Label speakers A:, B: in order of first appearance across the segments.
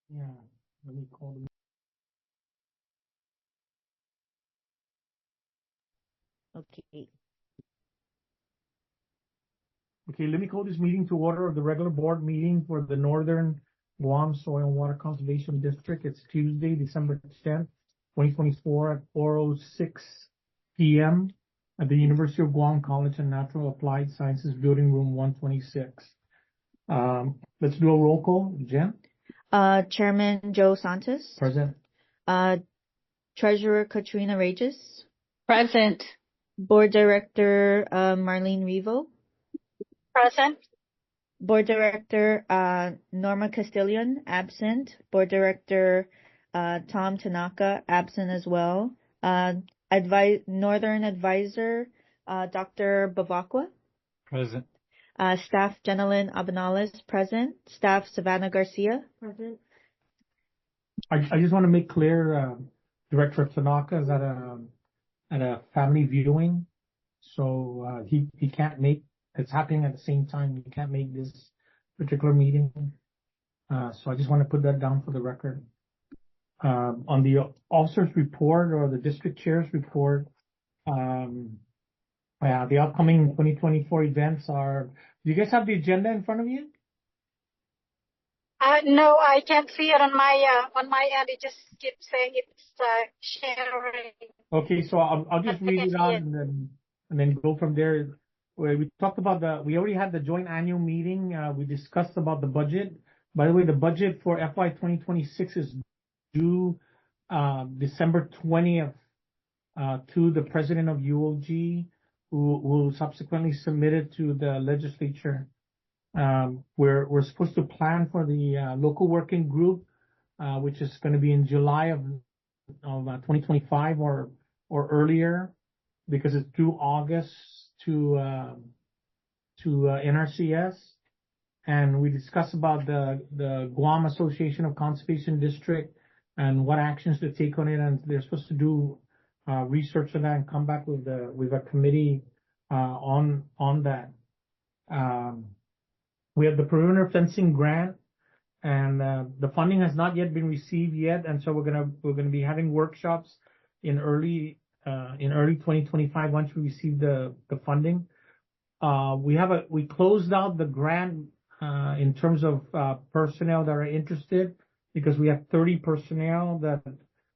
A: Yeah, let me call them.
B: Okay.
A: Okay, let me call this meeting to order of the regular board meeting for the Northern Guam Soil and Water Conservation District. It's Tuesday, December 10th, 2024 at 4:06 p.m. at the University of Guam College and Natural Applied Sciences Building Room 126. Let's do a roll call. Jen?
B: Chairman Joe Santos.
A: Present.
B: Treasurer Katrina Regis.
C: Present.
B: Board Director Marlene Revo.
C: Present.
B: Board Director Norma Castillion, absent. Board Director Tom Tanaka, absent as well. Northern Advisor Dr. Bavacqua.
A: Present.
B: Staff Jenilyn Abanales, present. Staff Savannah Garcia.
C: Present.
A: I just want to make clear, Director Tanaka is at a family viewing, so he can't make. It's happening at the same time. He can't make this particular meeting, so I just want to put that down for the record. On the officers' report or the district chair's report, the upcoming 2024 events are. Do you guys have the agenda in front of you?
C: No, I can't see it on my end. It just keeps saying it's sharing.
A: Okay, so I'll just read it out and then go from there. We talked about we already had the joint annual meeting. We discussed about the budget. By the way, the budget for FY 2026 is due December 20th to the president of UOG, who will subsequently submit it to the legislature. We're supposed to plan for the local working group, which is going to be in July of 2025 or earlier, because it's due August to NRCS. And we discussed about the Guam Association of Conservation District and what actions to take on it. And they're supposed to do research on that and come back with a committee on that. We have the perimeter fencing grant, and the funding has not yet been received yet, and so we're gonna be having workshops in early 2025 once we receive the funding. We closed out the grant in terms of personnel that are interested, because we have 30 personnel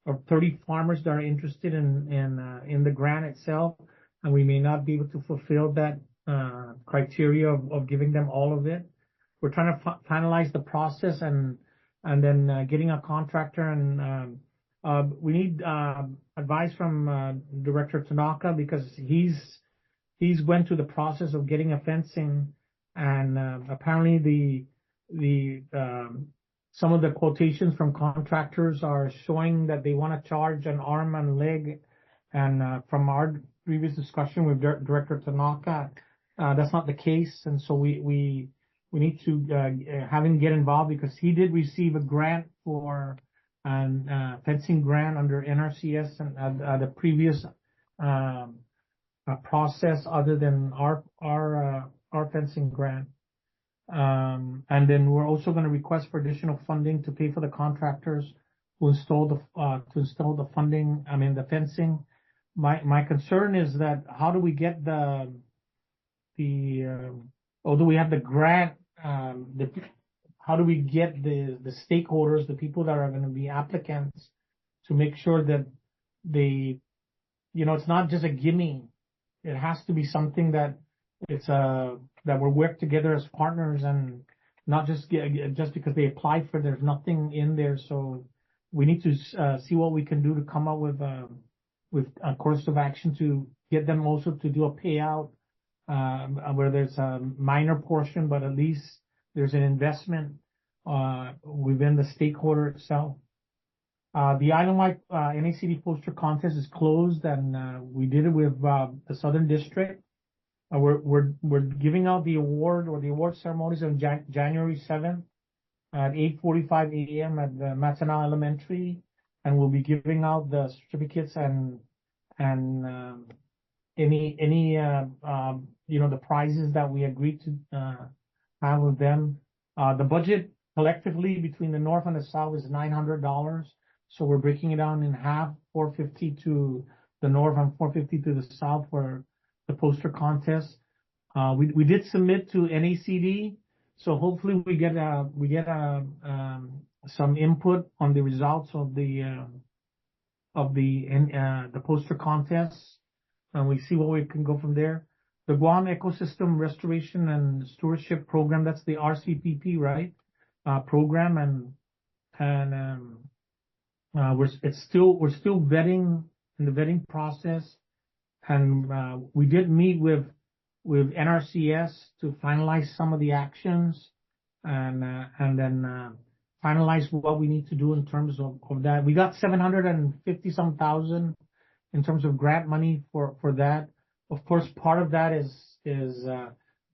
A: or 30 farmers that are interested in the grant itself, and we may not be able to fulfill that criteria of giving them all of it. We're trying to finalize the process and then getting a contractor, and we need advice from Director Tanaka, because he's went through the process of getting a fencing, and apparently some of the quotations from contractors are showing that they want to charge an arm and leg, and from our previous discussion with Director Tanaka, that's not the case, and so we need to have him get involved, because he did receive a grant for fencing grant under NRCS and the previous process other than our fencing grant. And then we're also going to request for additional funding to pay for the contractors who install the funding. I mean the fencing. My concern is that how do we get although we have the grant, how do we get the stakeholders, the people that are going to be applicants, to make sure that it's not just a gimme. It has to be something that that we work together as partners, and not just because they applied for it, there's nothing in there. So we need to see what we can do to come up with a course of action to get them also to do a payout, where there's a minor portion, but at least there's an investment within the stakeholder itself. The island-wide NACD poster contest is closed, and we did it with the Southern District. We're giving out the award, or the award ceremonies on January 7th at 8:45 a.m. at the Matanao Elementary, and we'll be giving out the certificates and any the prizes that we agreed to have with them. The budget collectively between the north and the south is $900. So we're breaking it down in half, 450 to the north and 450 to the south for the poster contest. We did submit to NACD, so hopefully we get some input on the results of the poster contest, and we see where we can go from there. The Guam Ecosystem Restoration and Stewardship Program, that's the RCPP, right? Program, and we're still vetting in the vetting process, and we did meet with NRCS to finalize some of the actions, and then finalize what we need to do in terms of that. We got 750 some thousand in terms of grant money for that. Of course, part of that is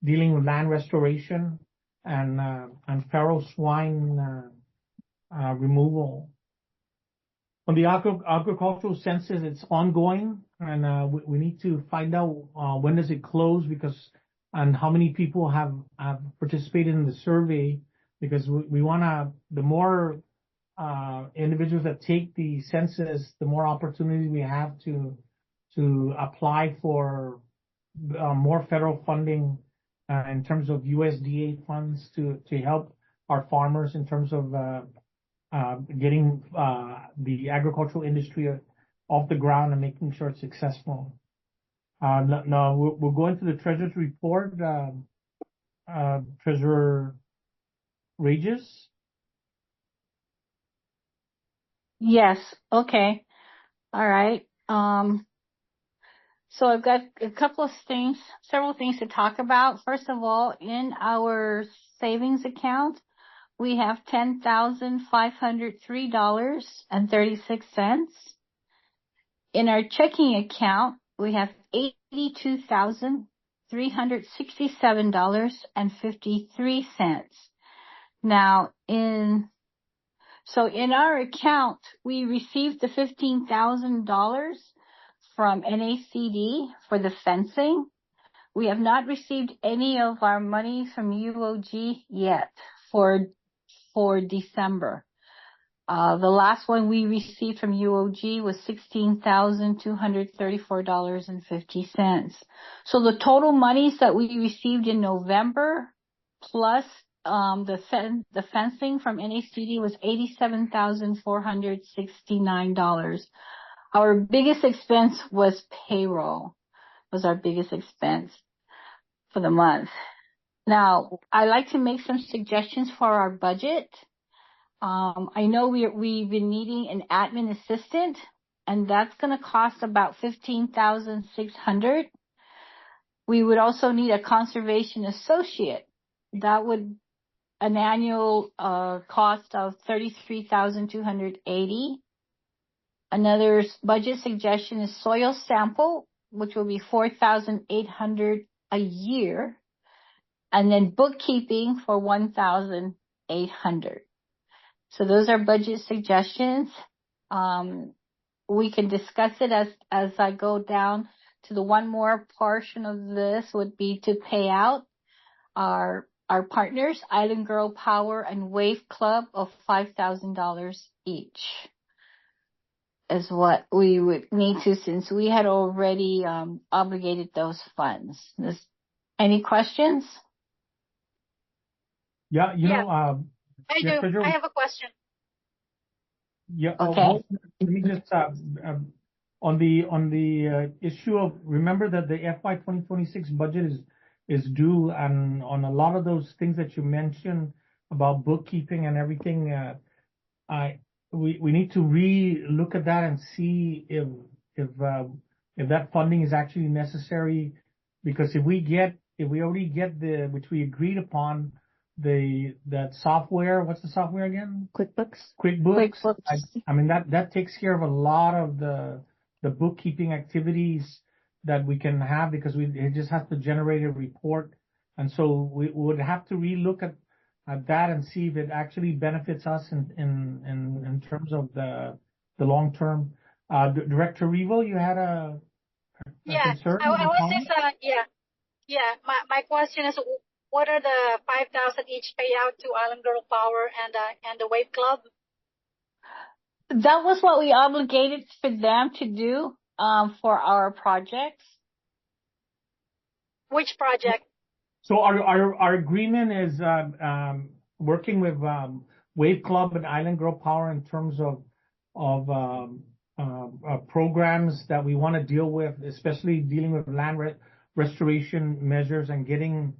A: dealing with land restoration and feral swine removal. On the agricultural census, it's ongoing, and we need to find out when does it close, and how many people have participated in the survey, because we want to, the more individuals that take the census, the more opportunity we have to apply for more federal funding in terms of USDA funds to help our farmers in terms of getting the agricultural industry off the ground and making sure it's successful. Now we'll go into the Treasurer's report. Treasurer Regis.
D: Yes. Okay. All right. So I've got several things to talk about. First of all, in our savings account, we have $10,503.36. In our checking account, we have $82,367.53. Now, in our account, we received the $15,000 from NACD for the fencing. We have not received any of our money from UOG yet for December. The last one we received from UOG was $16,234.50. So the total monies that we received in November plus the fencing from NACD was $87,469. Our biggest expense was payroll, was our biggest expense for the month. Now, I like to make some suggestions for our budget. I know we've been needing an admin assistant, and that's going to cost about $15,600. We would also need a conservation associate. That would an annual cost of $33,280. Another budget suggestion is soil sample, which will be $4,800 a year, and then bookkeeping for $1,800. So those are budget suggestions. We can discuss it as I go down to the one more portion of this would be to pay out our partners, Island Girl Power and Wave Club, of $5,000 each is what we would need to, since we had already obligated those funds. Any questions?
A: Yeah,
C: I do. I have a question.
A: Yeah.
D: Okay.
A: Let me just on the issue of, remember that the FY 2026 budget is due, and on a lot of those things that you mentioned about bookkeeping and everything, we need to re-look at that and see if that funding is actually necessary, because if we already get which we agreed upon, that software, what's the software again?
B: QuickBooks.
A: I mean, that takes care of a lot of the bookkeeping activities that we can have, because it just has to generate a report. And so we would have to relook at that and see if it actually benefits us in terms of the long term. Director Revo, you had a concern?
C: I was just, my question is, what are the 5,000 each payout to Island Girl Power and the Wave Club?
D: That was what we obligated for them to do for our projects.
C: Which project?
A: So our agreement is working with Wave Club and Island Girl Power in terms of programs that we want to deal with, especially dealing with land restoration measures and getting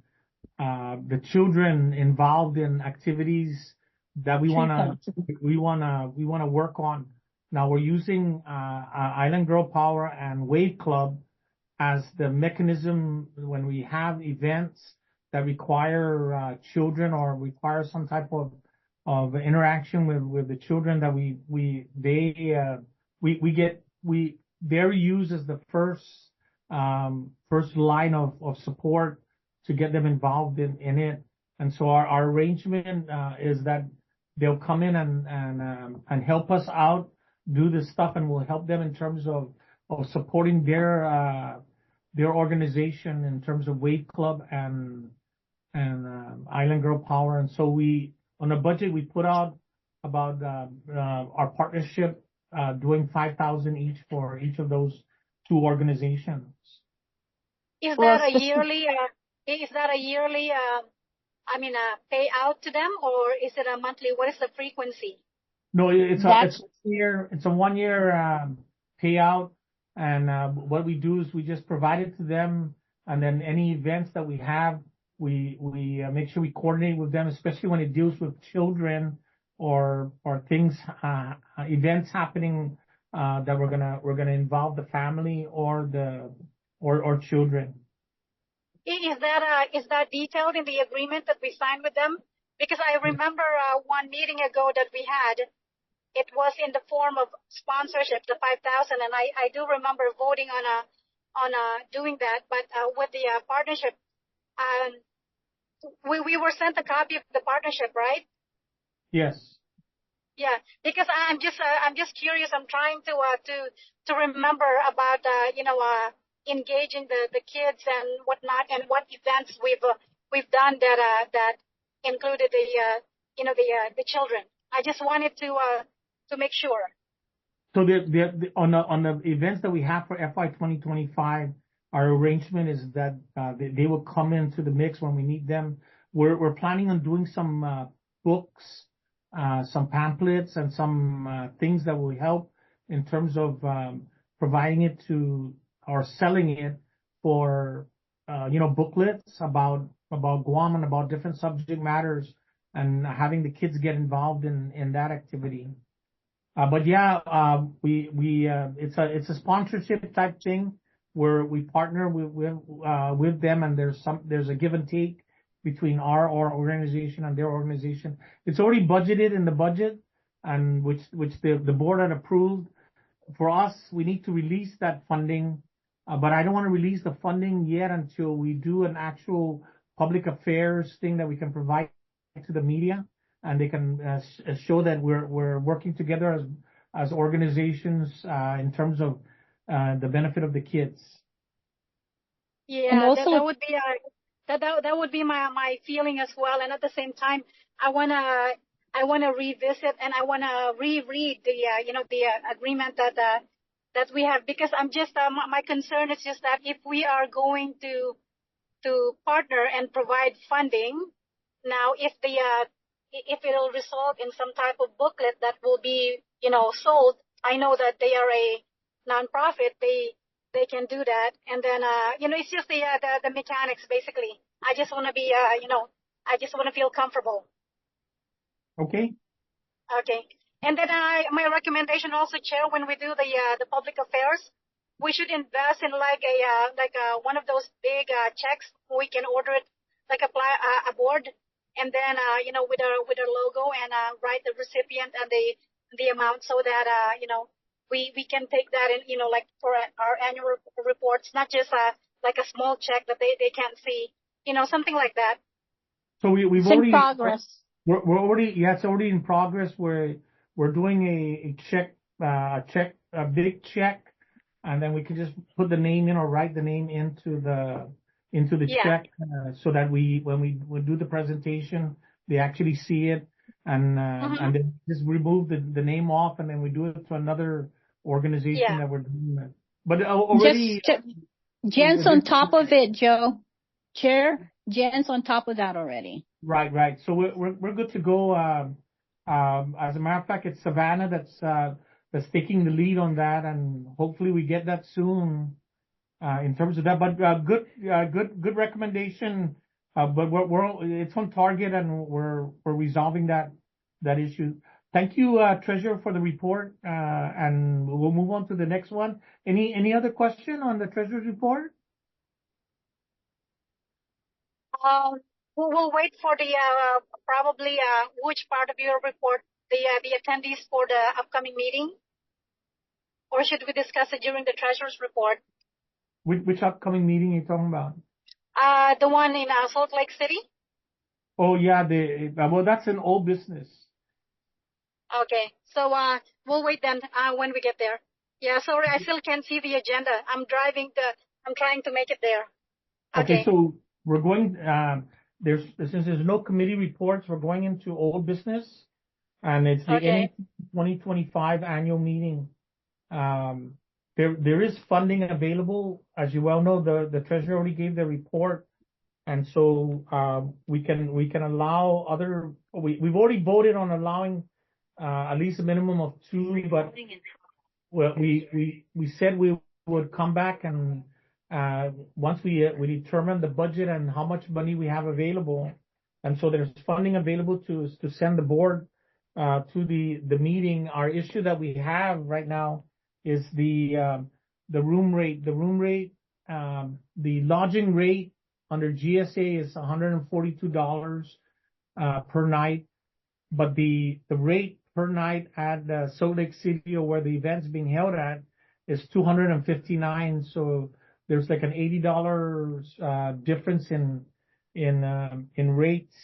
A: the children involved in activities that we want to work on. Now we're using Island Girl Power and Wave Club as the mechanism when we have events that require children or require some type of interaction with the children that they're used as the first line of support to get them involved in it. And so our arrangement is that they'll come in and help us out, do this stuff, and we'll help them in terms of supporting their organization in terms of Wave Club and Island Girl Power. And so on the budget, we put out about our partnership doing 5,000 each for each of those two organizations.
C: Is that a yearly? Payout to them, or is it a monthly? What is the frequency?
A: No, it's a 1 year payout. And what we do is we just provide it to them, and then any events that we have, we make sure we coordinate with them, especially when it deals with children or things, events happening that we're gonna involve the family or children.
C: Is that detailed in the agreement that we signed with them? Because I remember one meeting ago that we had. It was in the form of sponsorship, the 5,000, and I do remember voting on doing that. But with the partnership, we were sent a copy of the partnership, right?
A: Yes.
C: Yeah, because I'm just curious. I'm trying to remember about engaging the kids and whatnot, and what events we've done that included the children. I just wanted to make sure.
A: So on the events that we have for FY 2025, our arrangement is that they will come into the mix when we need them. We're planning on doing some books, some pamphlets, and some things that will help in terms of providing it to or selling it for booklets about Guam and about different subject matters, and having the kids get involved in that activity. But yeah, it's a sponsorship type thing where we partner with them, and there's a give and take between our organization and their organization. It's already budgeted in the budget, and which the board had approved. For us, we need to release that funding, but I don't want to release the funding yet until we do an actual public affairs thing that we can provide to the media, and they can show that we're working together as organizations in terms of the benefit of the kids.
C: Yeah,
D: and also
C: that would be that would be my feeling as well. And at the same time, I wanna revisit, and I wanna reread the agreement that we have, because I'm just my concern is just that if we are going to partner and provide funding now, if it'll result in some type of booklet that will be sold. I know that they are a nonprofit. They can do that, and then it's just the mechanics basically. I just want to be I just want to feel comfortable.
A: Okay.
C: Okay. And then my recommendation also, Chair, when we do the public affairs, we should invest in like one of those big checks. We can order it like a board, and then with our logo, and write the recipient and the amount, so that we can take that in like for our annual reports, not just like a small check that they can't see, something like that.
A: So we've
D: it's
A: already
D: in progress.
A: We're already, it's already in progress. We're doing a check, a big check, and then we can just put the name in or write the name into into the
C: Yeah.
A: check, so that when we do the presentation, they actually see it, and then just remove the name off, and then we do it to another organization
C: Yeah.
A: that we're doing that. But already,
D: Jen's on top of it, Joe. Chair, Jen's on top of that already.
A: right. So we're good to go. As a matter of fact, it's Savannah that's taking the lead on that, and hopefully we get that soon. In terms of that, but good recommendation. But it's on target, and we're resolving that issue. Thank you, Treasurer, for the report. And we'll move on to the next one. Any other question on the Treasurer's report?
C: We'll wait for the probably which part of your report, the attendees for the upcoming meeting, or should we discuss it during the Treasurer's report?
A: Which upcoming meeting are you talking about?
C: The one in Salt Lake City.
A: Oh yeah, well, that's an old business.
C: Okay, so we'll wait then when we get there. Yeah, sorry, I still can't see the agenda. I'm trying to make it there.
A: Okay, so we're going. Since there's no committee reports, we're going into old business, and it's the NAC 2025 annual meeting. There is funding available, as you well know. The Treasurer already gave the report, and so we can allow other. We've already voted on allowing at least a minimum of 2, but we said we would come back and once we determine the budget and how much money we have available, and so there's funding available to send the board to the meeting. Our issue that we have right now is the room rate. The lodging rate under GSA is $142 per night, but the rate per night at Salt Lake City, or where the event's being held at, is $259. So there's like an $80 difference in rates,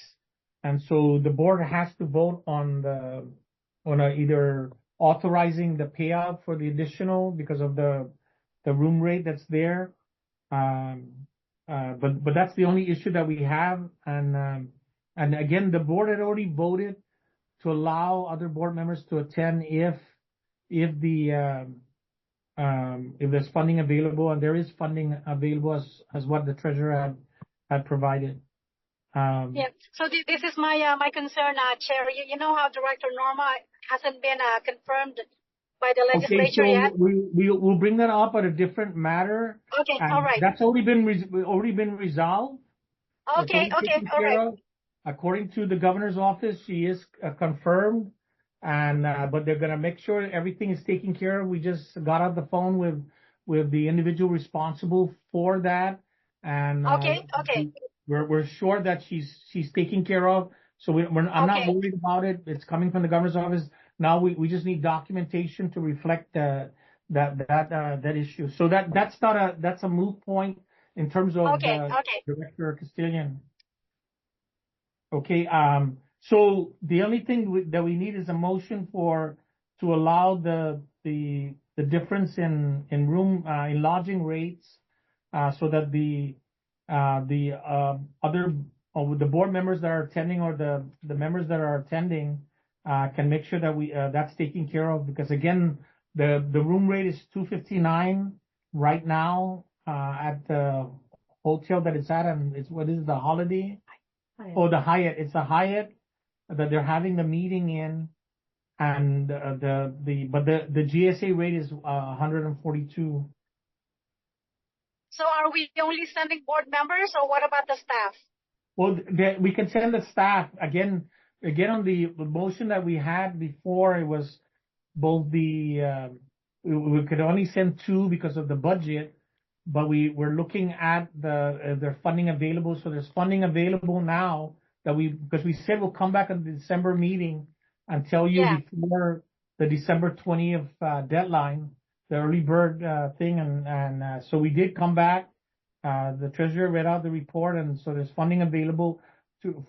A: and so the board has to vote on either authorizing the payout for the additional because of the room rate that's there. But that's the only issue that we have, and again, the board had already voted to allow other board members to attend if there's funding available, and there is funding available as what the Treasurer had provided.
C: Yeah. So this is my concern, Chair. You know how Director Norma hasn't been confirmed by the legislature yet.
A: We'll bring that up at a different matter.
C: Okay. All right.
A: That's already been resolved.
C: Okay. All right.
A: According to the governor's office, she is confirmed, and but they're gonna make sure everything is taken care of. We just got off the phone with the individual responsible for that, and we're sure that she's taken care of. So I'm not worried about it. It's coming from the governor's office. Now we just need documentation to reflect that issue. So that's a moot point in terms of Director Castillion. Okay. So the only thing that we need is a motion to allow the difference in lodging rates, so that the board members that are attending, or the members that are attending can make sure that that's taken care of, because again, the room rate is $259 right now at the hotel that it's at, and what is the Holiday? Oh, the Hyatt. It's the Hyatt that they're having the meeting in, and the GSA rate is $142.
C: So are we only sending board members, or what about the staff?
A: Well, we can send the staff again on the motion that we had before. It was both we could only send 2 because of the budget, but we're looking at their funding available. So there's funding available now because we said we'll come back at the December meeting and tell you before the December 20th deadline, the early bird thing, and so we did come back. The Treasurer read out the report, and so there's funding available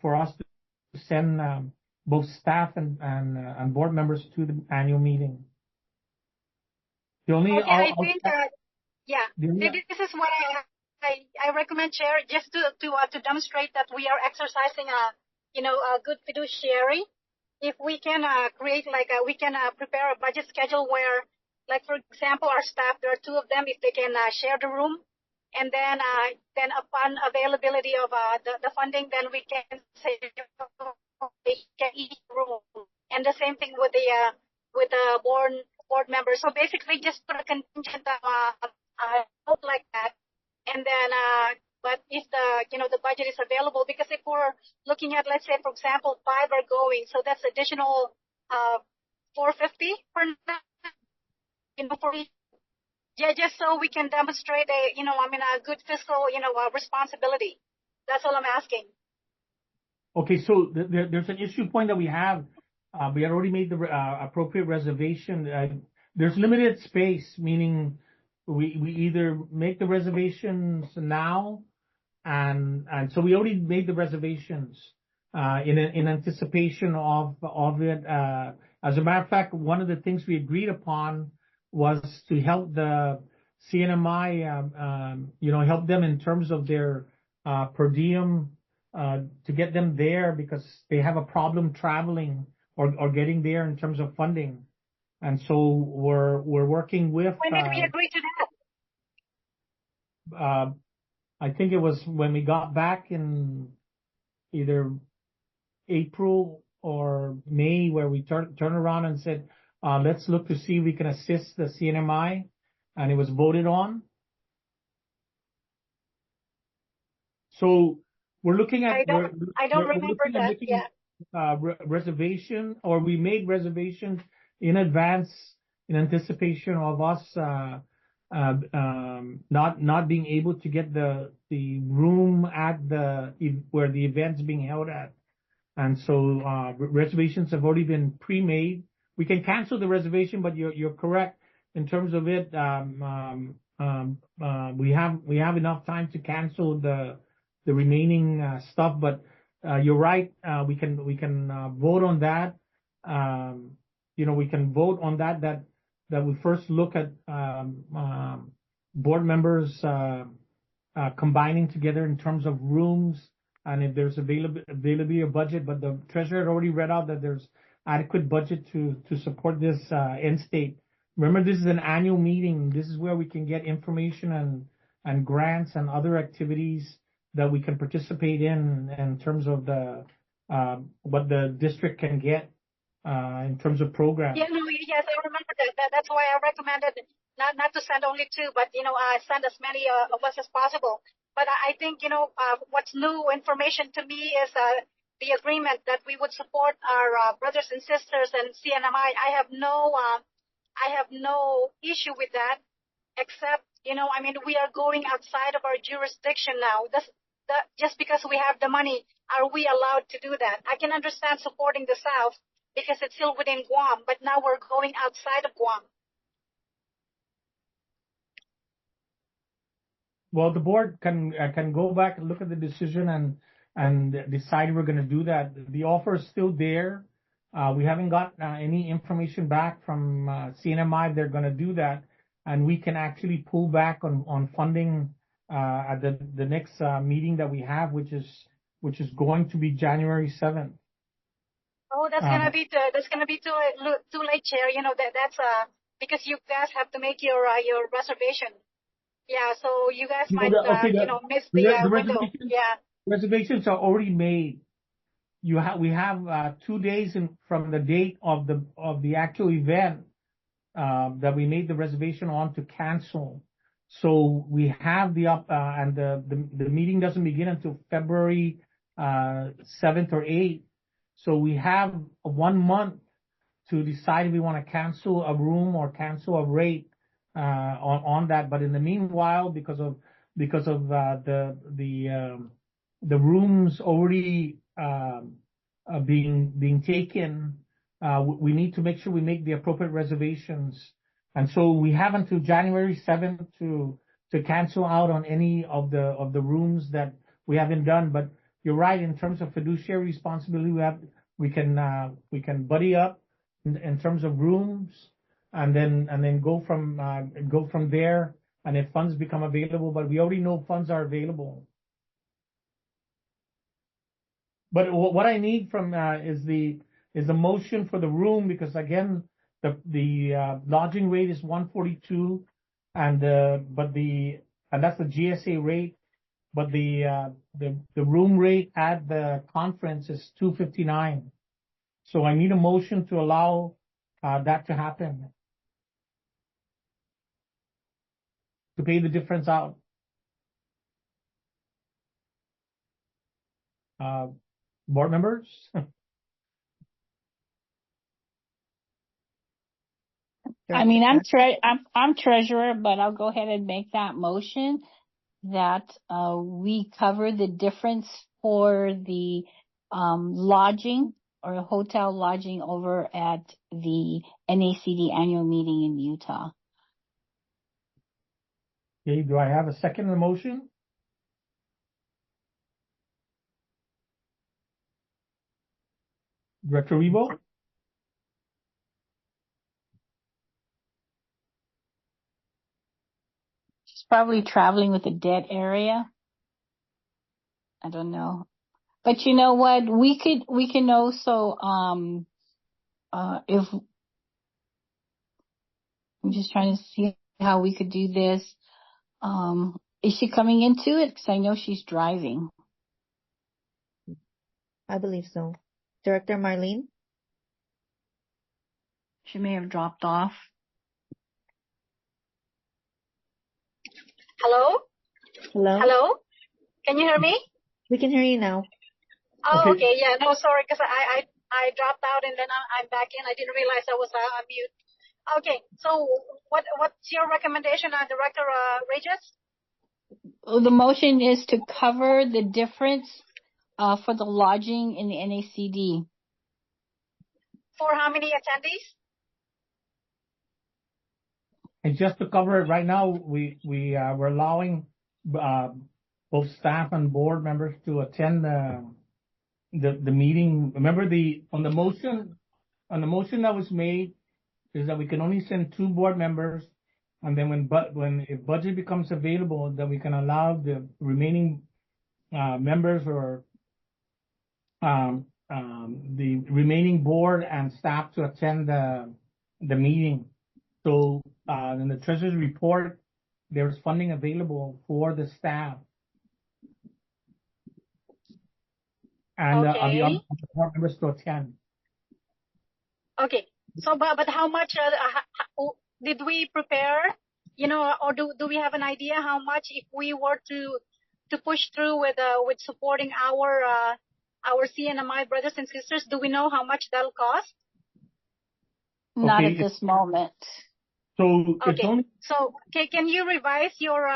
A: for us to send both staff and board members to the annual meeting. The only
C: I think this is what I recommend, Chair, just to demonstrate that we are exercising a good fiduciary. If we can create we can prepare a budget schedule where, like for example, our staff, there are two of them, if they can share the room, and then upon availability of the funding, then we can say they can each room, and the same thing with the board members. So basically, just put a contingent note like that, and then but if the budget is available, because if we're looking at, let's say for example 5 are going, so that's additional 450 per night, for each. Yeah, just so we can demonstrate a good fiscal responsibility. That's all I'm asking.
A: Okay, so there's an issue point that we have. We had already made the appropriate reservation. There's limited space, meaning we either make the reservations now, and so we already made the reservations in anticipation of it. As a matter of fact, one of the things we agreed upon was to help the CNMI, help them in terms of their per diem, to get them there because they have a problem traveling or getting there in terms of funding. And so we're working with.
C: When did we agree to that?
A: I think it was when we got back in either April or May, where we turned around and said, let's look to see if we can assist the CNMI, and it was voted on. So we're looking at.
C: I don't remember that. Yeah.
A: Reservation, or we made reservations in advance in anticipation of us not being able to get the room at where the event's being held at, and so reservations have already been pre-made. We can cancel the reservation, but you're correct in terms of it. We have enough time to cancel the remaining stuff, but you're right. We can vote on that. We can vote on that we first look at board members combining together in terms of rooms and if there's availability of budget. But the treasurer had already read out that there's adequate budget to support this end state. Remember, this is an annual meeting. This is where we can get information and grants and other activities that we can participate in terms of what the district can get in terms of programs.
C: Yeah, yes, I remember that. That's why I recommended not to send only 2, but send as many of us as possible. But I think what's new information to me is the agreement that we would support our brothers and sisters and CNMI. I have no issue with that, except we are going outside of our jurisdiction now. Just because we have the money, are we allowed to do that? I can understand supporting the South because it's still within Guam, but now we're going outside of Guam.
A: Well, the board can go back and look at the decision and decide we're going to do that. The offer is still there. We haven't got any information back from CNMI. They're going to do that, and we can actually pull back on funding at the next meeting that we have, which is going to be January 7th.
C: Oh, that's gonna be too late, Chair. That's because you guys have to make your reservation. Yeah, so you guys might miss the window. Yeah.
A: Reservations are already made. We have 2 days from the date of the actual event that we made the reservation on to cancel. So we have and the meeting doesn't begin until February 7th or 8th. So we have 1 month to decide if we want to cancel a room or cancel a rate on that. But in the meanwhile, because of the rooms already being taken, we need to make sure we make the appropriate reservations. And so we have until January 7th to cancel out on any of the rooms that we haven't done. But you're right, in terms of fiduciary responsibility, we can buddy up in terms of rooms, and then go from there and if funds become available, but we already know funds are available. But what I need from is the motion for the room, because again, the lodging rate is 142, and that's the GSA rate, but the room rate at the conference is 259. So I need a motion to allow that to happen, to pay the difference out. Board members?
D: I mean, I'm treasurer, but I'll go ahead and make that motion that we cover the difference for the lodging or hotel lodging over at the NACD annual meeting in Utah.
A: Okay, do I have a second to the motion? Director Rebo?
D: She's probably traveling with a dead area. I don't know. But you know what? We can also if I'm just trying to see how we could do this. Is she coming into it? Because I know she's driving.
B: I believe so. Director Marlene?
D: She may have dropped off.
C: Hello?
B: Hello?
C: Hello? Can you hear me?
B: We can hear you now.
C: Oh, okay. Yeah. No, sorry, because I dropped out and then I'm back in. I didn't realize I was on mute. Okay. So what's your recommendation, Director Regis?
D: The motion is to cover the difference for the lodging in the NACD.
C: For how many attendees?
A: And just to cover it right now, we're allowing both staff and board members to attend the meeting. Remember on the motion that was made is that we can only send 2 board members, and then if budget becomes available, then we can allow the remaining members or the remaining board and staff to attend the meeting. So in the treasurer's report, there's funding available for the staff. And on the other board members to attend.
C: Okay. So, but how much did we prepare? You know, or do we have an idea how much if we were to push through with supporting our CNMI brothers and sisters? Do we know how much that'll cost?
D: Not at this moment.
A: So
C: okay. It's only. So can you revise your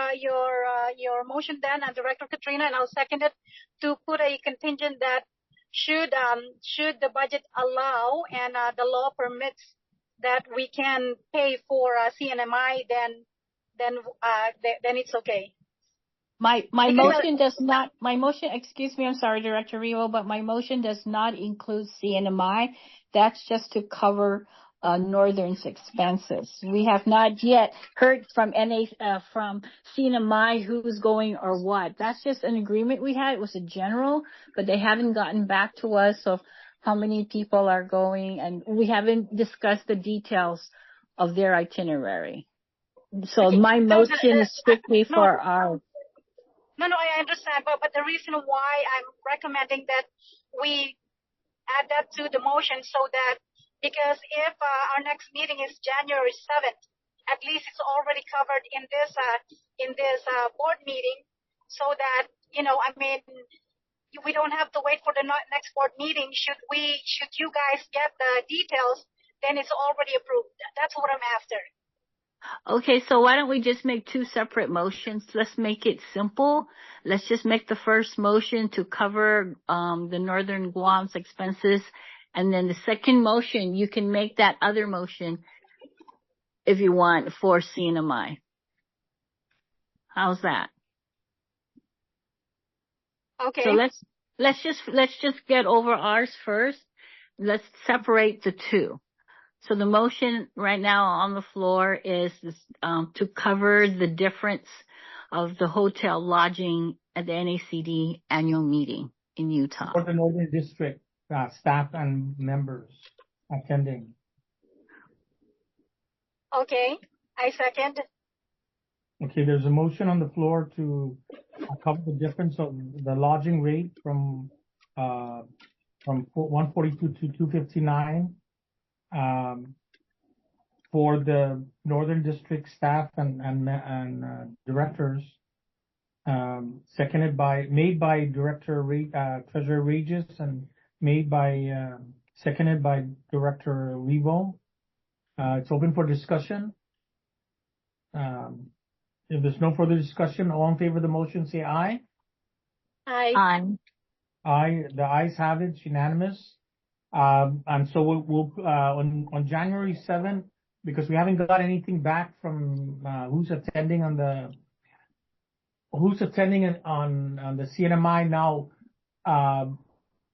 C: motion then, Director Katrina, and I'll second it to put a contingent that should the budget allow and the law permits that we can pay for CNMI, then it's okay.
D: My motion does not. My motion. Excuse me. I'm sorry, Director Rio, but my motion does not include CNMI. That's just to cover Northern's expenses. We have not yet heard from from CNMI who's going or what. That's just an agreement we had. It was a general, but they haven't gotten back to us of how many people are going, and we haven't discussed the details of their itinerary. So okay. My motion is strictly for our.
C: No, I understand, but the reason why I'm recommending that we add that to the motion so that, because if our next meeting is January 7th, at least it's already covered in this board meeting, so that, you know, I mean, we don't have to wait for the next board meeting. Should you guys get the details, then it's already approved. That's what I'm after.
D: Okay, so why don't we just make 2 separate motions? Let's make it simple. Let's just make the first motion to cover the Northern Guam's expenses, and then the second motion, you can make that other motion if you want for CNMI. How's that?
C: Okay.
D: So let's just get over ours first. Let's separate the 2. So the motion right now on the floor is to cover the difference of the hotel lodging at the NACD annual meeting in Utah.
A: For the Northern District staff and members attending.
C: Okay, I second.
A: Okay, there's a motion on the floor to cover the difference of the lodging rate from 142 to 259 for the Northern District staff and directors. Made by Director Treasurer Regis and seconded by Director Revo. It's open for discussion. If there's no further discussion, all in favor of the motion say aye.
C: Aye.
A: Aye. The ayes have it. It's unanimous. And so we'll on January 7th, because we haven't got anything back from who's attending on the CNMI now.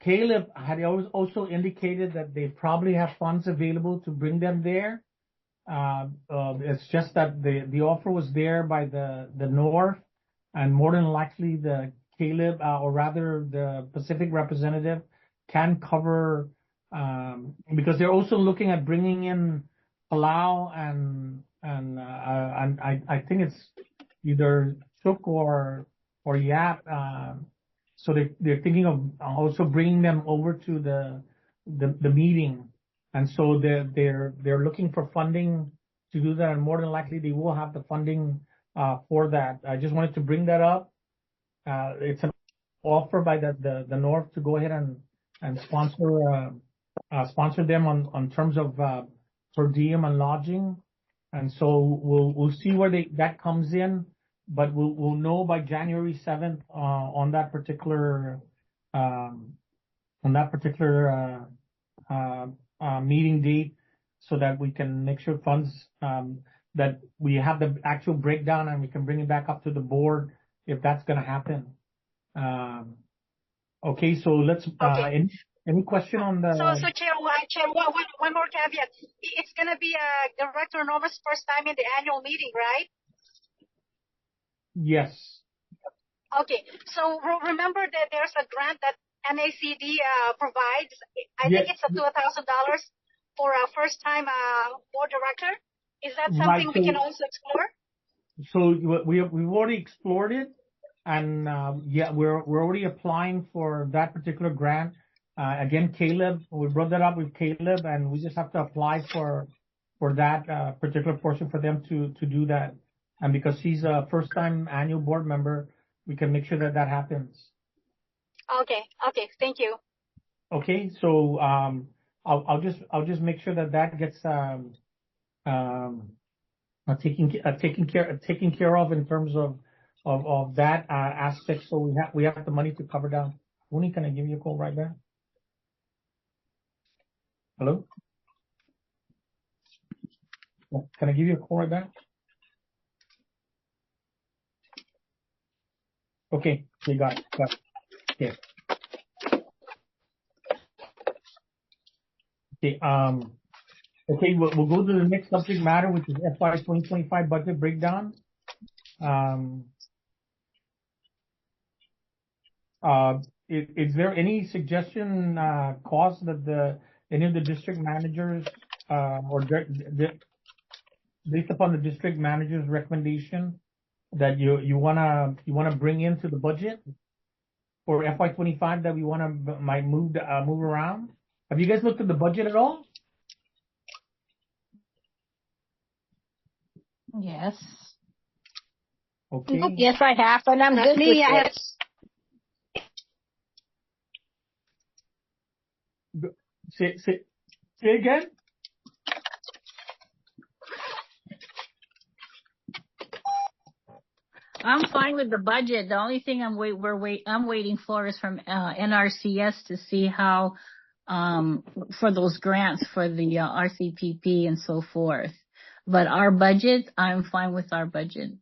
A: Caleb had also indicated that they probably have funds available to bring them there. It's just that the offer was there by the North, and more than likely the Caleb, or rather the Pacific representative, can cover, because they're also looking at bringing in Palau and I think it's either Chook or Yap. So they're thinking of also bringing them over to the meeting. And so they're looking for funding to do that, and more than likely they will have the funding for that. I just wanted to bring that up. It's an offer by the North to go ahead and sponsor them on terms of per diem and lodging, and so we'll see where that comes in, but we'll know by January 7th on that particular meeting date, so that we can make sure funds, that we have the actual breakdown and we can bring it back up to the board if that's going to happen. Okay, so let's.
C: Okay.
A: Any question on the?
C: So Chair, one more caveat. It's going to be Director Norma's first time in the annual meeting, right?
A: Yes.
C: Okay. So remember that there's a grant that NACD provides. I
A: Yes.
C: think it's $2,000 for a first-time board director. Is that something we can also explore?
A: So we've already explored it, and we're already applying for that particular grant. Again, Caleb, we brought that up with Caleb, and we just have to apply for that particular portion for them to do that. And because she's a first-time annual board member, we can make sure that happens.
C: Okay. Thank you.
A: Okay, so I'll just make sure that gets taken care of in terms of that aspect. So we have the money to cover down. Uni, can I give you a call right back? Hello? Can I give you a call right back? Okay, we got it. Okay. Okay, okay, we'll go to the next subject matter, which is FY 2025 budget breakdown. Is there any suggestion, cost that any of the district managers, or based upon the district manager's recommendation, that you wanna bring into the budget for FY 25 that we might move around? Have you guys looked at the budget at all?
D: Yes.
A: Okay.
D: Yes, I have, and I'm good with it.
A: Say again.
D: I'm fine with the budget. The only thing I'm waiting for is from NRCS to see how for those grants for the RCPP and so forth. But our budget, I'm fine with our budget.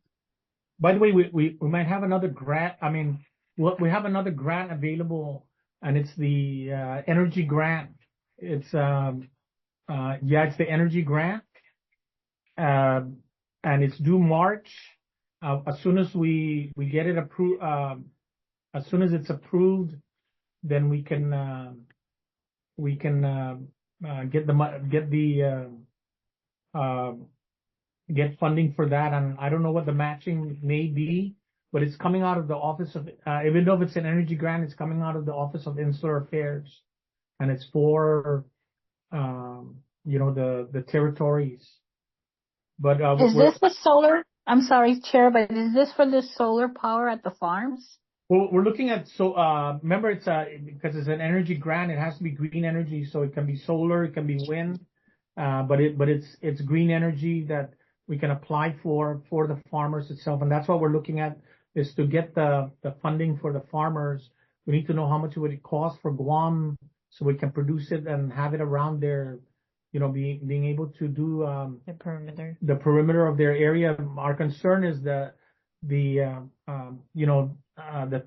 A: By the way, we might have another grant. I mean, we have another grant available, and it's the energy grant. It's Yeah, it's the energy grant. And it's due March. As soon as we get it approved, as soon as it's approved, then we can get funding for that. And I don't know what the matching may be, but it's coming out of the Office of, even though it's an energy grant, it's coming out of the Office of Insular Affairs, and it's for the territories. But
D: Is this the solar? I'm sorry, Chair, but is this for the solar power at the farms?
A: Well, we're looking at, remember it's because it's an energy grant, it has to be green energy, so it can be solar, it can be wind, but it's green energy that we can apply for the farmers itself, and that's what we're looking at, is to get the funding for the farmers. We need to know how much would it cost for Guam, so we can produce it and have it around there, being able to do the perimeter of their area. Our concern is the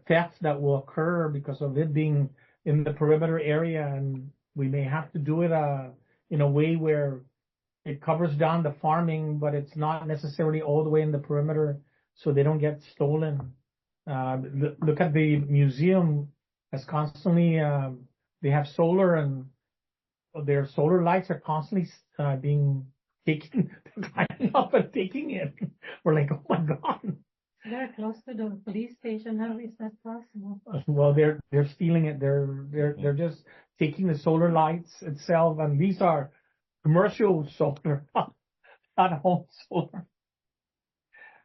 A: theft that will occur because of it being in the perimeter area, and we may have to do it in a way where it covers down the farming, but it's not necessarily all the way in the perimeter, so they don't get stolen. Look at the museum, as constantly they have solar, and their solar lights are constantly being taken, climbing up and taking it. We're like, oh my God.
E: They're close to the police station. How is that possible?
A: Well, they're stealing it. They're just taking the solar lights itself, and these are commercial solar, not home solar.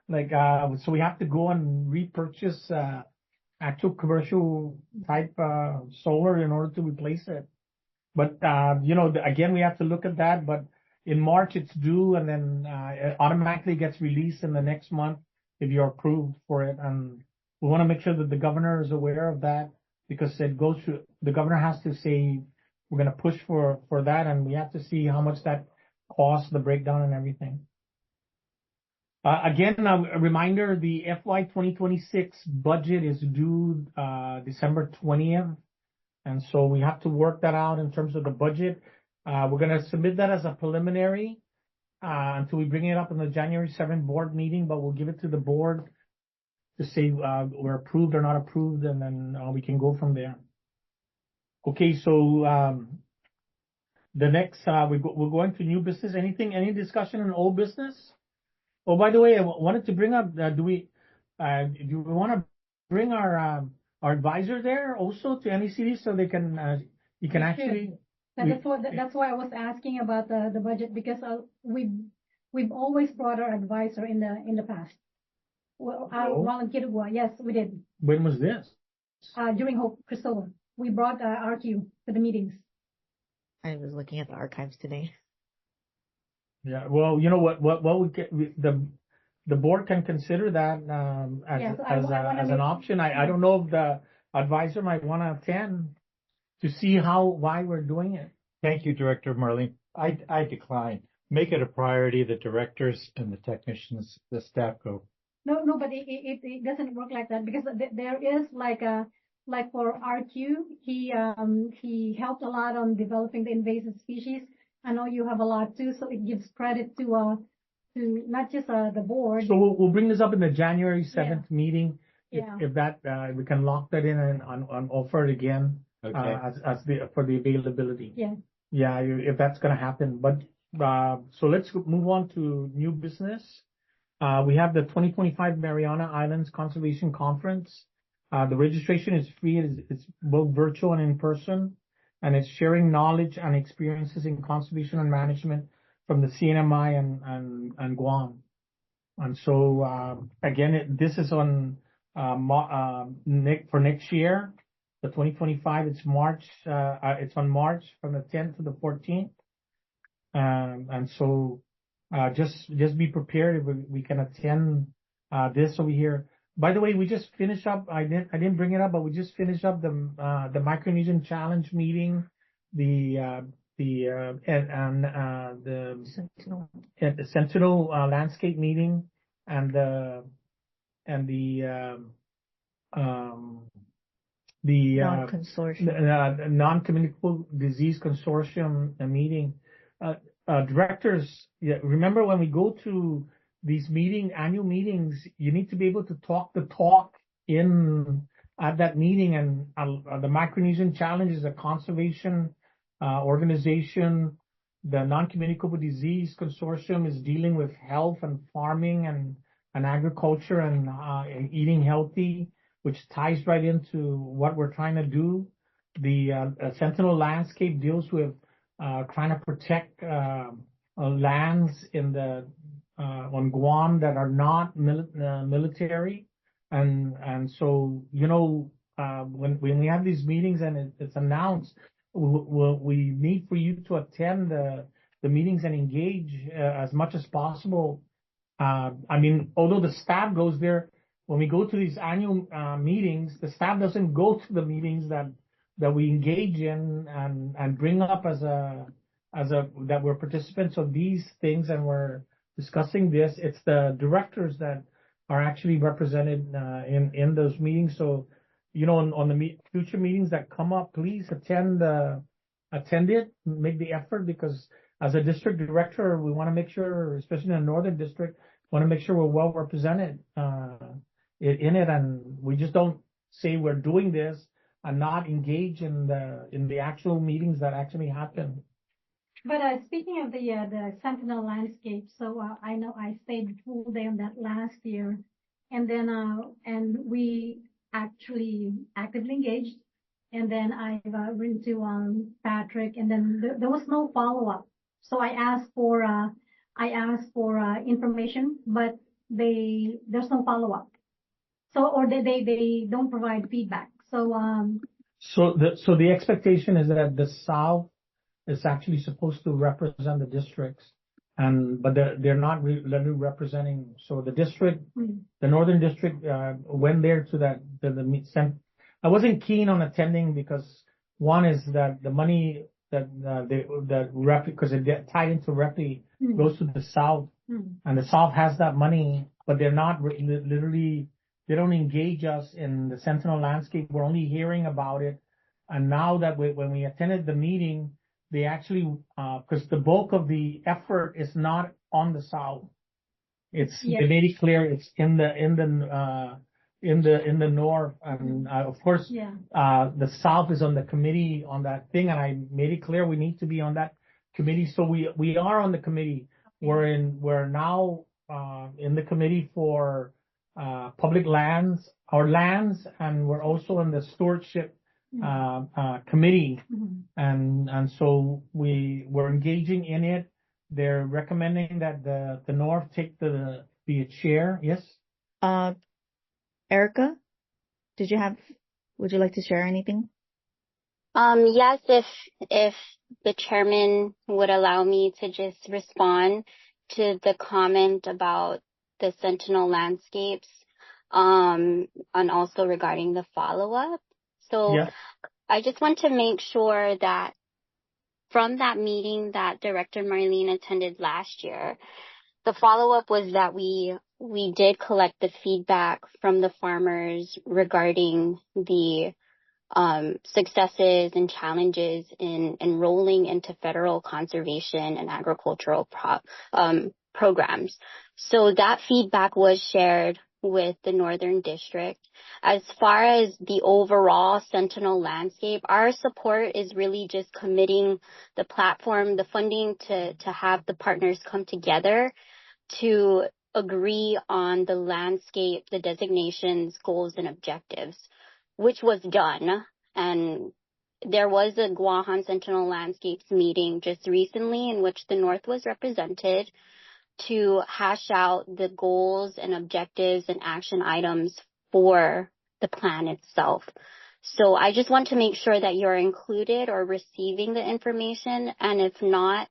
A: Like, so we have to go and repurchase actual commercial type solar in order to replace it. But again, we have to look at that. But in March it's due, and then it automatically gets released in the next month if you're approved for it. And we want to make sure that the governor is aware of that, because it goes through, the governor has to say, we're going to push for that, and we have to see how much that costs, the breakdown and everything. Again, a reminder, the FY 2026 budget is due December 20th. And so we have to work that out in terms of the budget. We're going to submit that as a preliminary until we bring it up in the January 7th board meeting, but we'll give it to the board to say we're approved or not approved, and then we can go from there. Okay, so the next, we're going to new business. Any discussion on old business? Oh, by the way, I wanted to bring up, do we want to bring our advisor there also to NGSWCD so they can, you can actually.
E: That's why I was asking about the budget, because we've always brought our advisor in the past. Well, volunteered. Yes, we did.
A: When was this?
E: During Hope Cristobal, we brought RQ to the meetings.
B: I was looking at the archives today.
A: Yeah, well, you know what we get, the board can consider that as an option. I don't know if the advisor might want to attend to see why we're doing it.
F: Thank you, Director Marlene. I decline. Make it a priority. The directors and the technicians, the staff go.
E: No, but it doesn't work like that, because there is like for RQ, he helped a lot on developing the invasive species. I know you have a lot too, so it gives credit to not just the board.
A: So we'll bring this up in the January 7th meeting. If that we can lock that in and on offer it again. Okay. For the availability.
E: Yeah.
A: Yeah, if that's going to happen. But so let's move on to new business. We have the 2025 Mariana Islands Conservation Conference. The registration is free. It's both virtual and in person, and it's sharing knowledge and experiences in conservation and management from the CNMI and Guam. And so again, this is on for next year. The 2025, it's March. It's on March from the 10th to the 14th, and so just be prepared if we can attend this over here. By the way, we just finished up. I didn't bring it up, but we just finished up the Micronesian Challenge meeting, the Sentinel landscape meeting, and the non-communicable disease consortium meeting. directors, yeah, remember when we go to these annual meetings, you need to be able to talk the talk at that meeting. And the Micronesian Challenge is a conservation organization. The Non-Communicable Disease Consortium is dealing with health and farming and agriculture and eating healthy, which ties right into what we're trying to do. The Sentinel Landscape deals with trying to protect lands on Guam that are not military, and so when we have these meetings and it's announced, we need for you to attend the meetings and engage as much as possible. I mean, although the staff goes there, when we go to these annual meetings, the staff doesn't go to the meetings that we engage in and bring up that we're participants of these things and we're discussing this. It's the directors that are actually represented in those meetings. So, on the future meetings that come up, please attend it, make the effort, because as a district director, we want to make sure, especially in the Northern District, want to make sure we're well represented in it, and we just don't say we're doing this and not engage in the actual meetings that actually happen.
E: But speaking of the Sentinel Landscape, so I know I stayed full day on that last year, and then and we actually actively engaged, and then I've written to Patrick, and then there was no follow up. So I asked for information, but there's no follow up. So or they don't provide feedback. So
A: So the expectation is that the South is actually supposed to represent the districts, but they're not really representing. So the district, the Northern District, went there to the I wasn't keen on attending because one is that the money because it tied into REPI goes to the South, and the South has that money, but they're not literally. They don't engage us in the Sentinel Landscape. We're only hearing about it, and now that when we attended the meeting, they actually, because the bulk of the effort is not on the South. They made it clear it's in the North, and of course, the South is on the committee on that thing, and I made it clear we need to be on that committee. So we are on the committee. We're now in the committee for public lands, our lands, and we're also in the stewardship committee, and so we're engaging in it. They're recommending that the North take be a chair. Yes.
B: Erica, would you like to share anything?
G: Yes, if the chairman would allow me to just respond to the comment about the Sentinel Landscapes, and also regarding the follow-up. So I just want to make sure that from that meeting that Director Marlene attended last year, the follow-up was that we did collect the feedback from the farmers regarding the successes and challenges in enrolling into federal conservation and agricultural programs. So that feedback was shared with the Northern District. As far as the overall Sentinel Landscape, our support is really just committing the platform, the funding to have the partners come together to agree on the landscape, the designations, goals, and objectives, which was done. And there was a Guahan Sentinel Landscapes meeting just recently in which the North was represented to hash out the goals and objectives and action items for the plan itself. So I just want to make sure that you're included or receiving the information. And if not,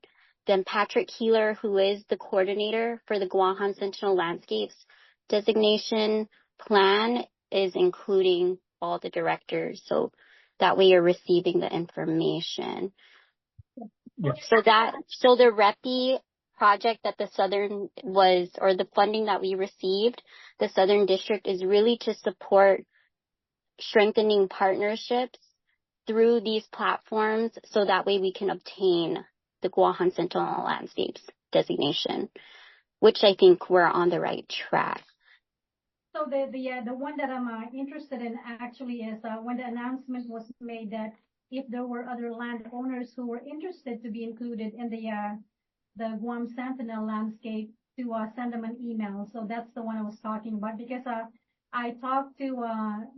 G: then Patrick Keeler, who is the coordinator for the Guahan Sentinel Landscapes designation plan, is including all the directors. So that way you're receiving the information.
A: Yes.
G: So the REPI project that the Southern or the funding that we received, the Southern District, is really to support strengthening partnerships through these platforms, so that way we can obtain the Guahan Sentinel Landscapes designation, which I think we're on the right track.
E: So the one that I'm interested in actually is when the announcement was made that if there were other landowners who were interested to be included in the Guam Sentinel landscape, to send them an email. So that's the one I was talking about, because I talked to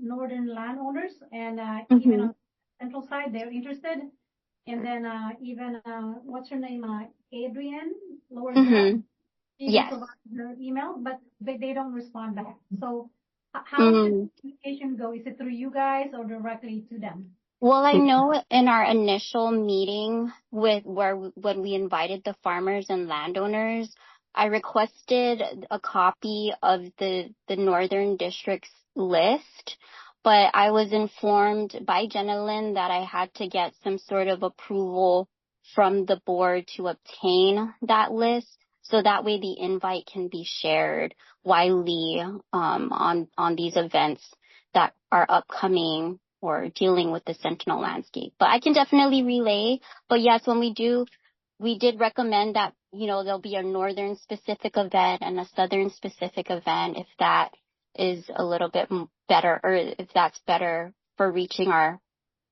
E: northern landowners, and even on the central side they're interested, and then even what's her name, Adrian Lower she provided her email, but they don't respond back. So how does the communication go? Is it through you guys or directly to them?
G: Well, I know in our initial meeting when we invited the farmers and landowners, I requested a copy of the Northern District's list, but I was informed by Jenilyn that I had to get some sort of approval from the board to obtain that list, so that way the invite can be shared widely on these events that are upcoming or dealing with the Sentinel landscape. But I can definitely relay. But yes, when we did recommend that, there'll be a northern specific event and a southern specific event, if that is a little bit better, or if that's better for reaching our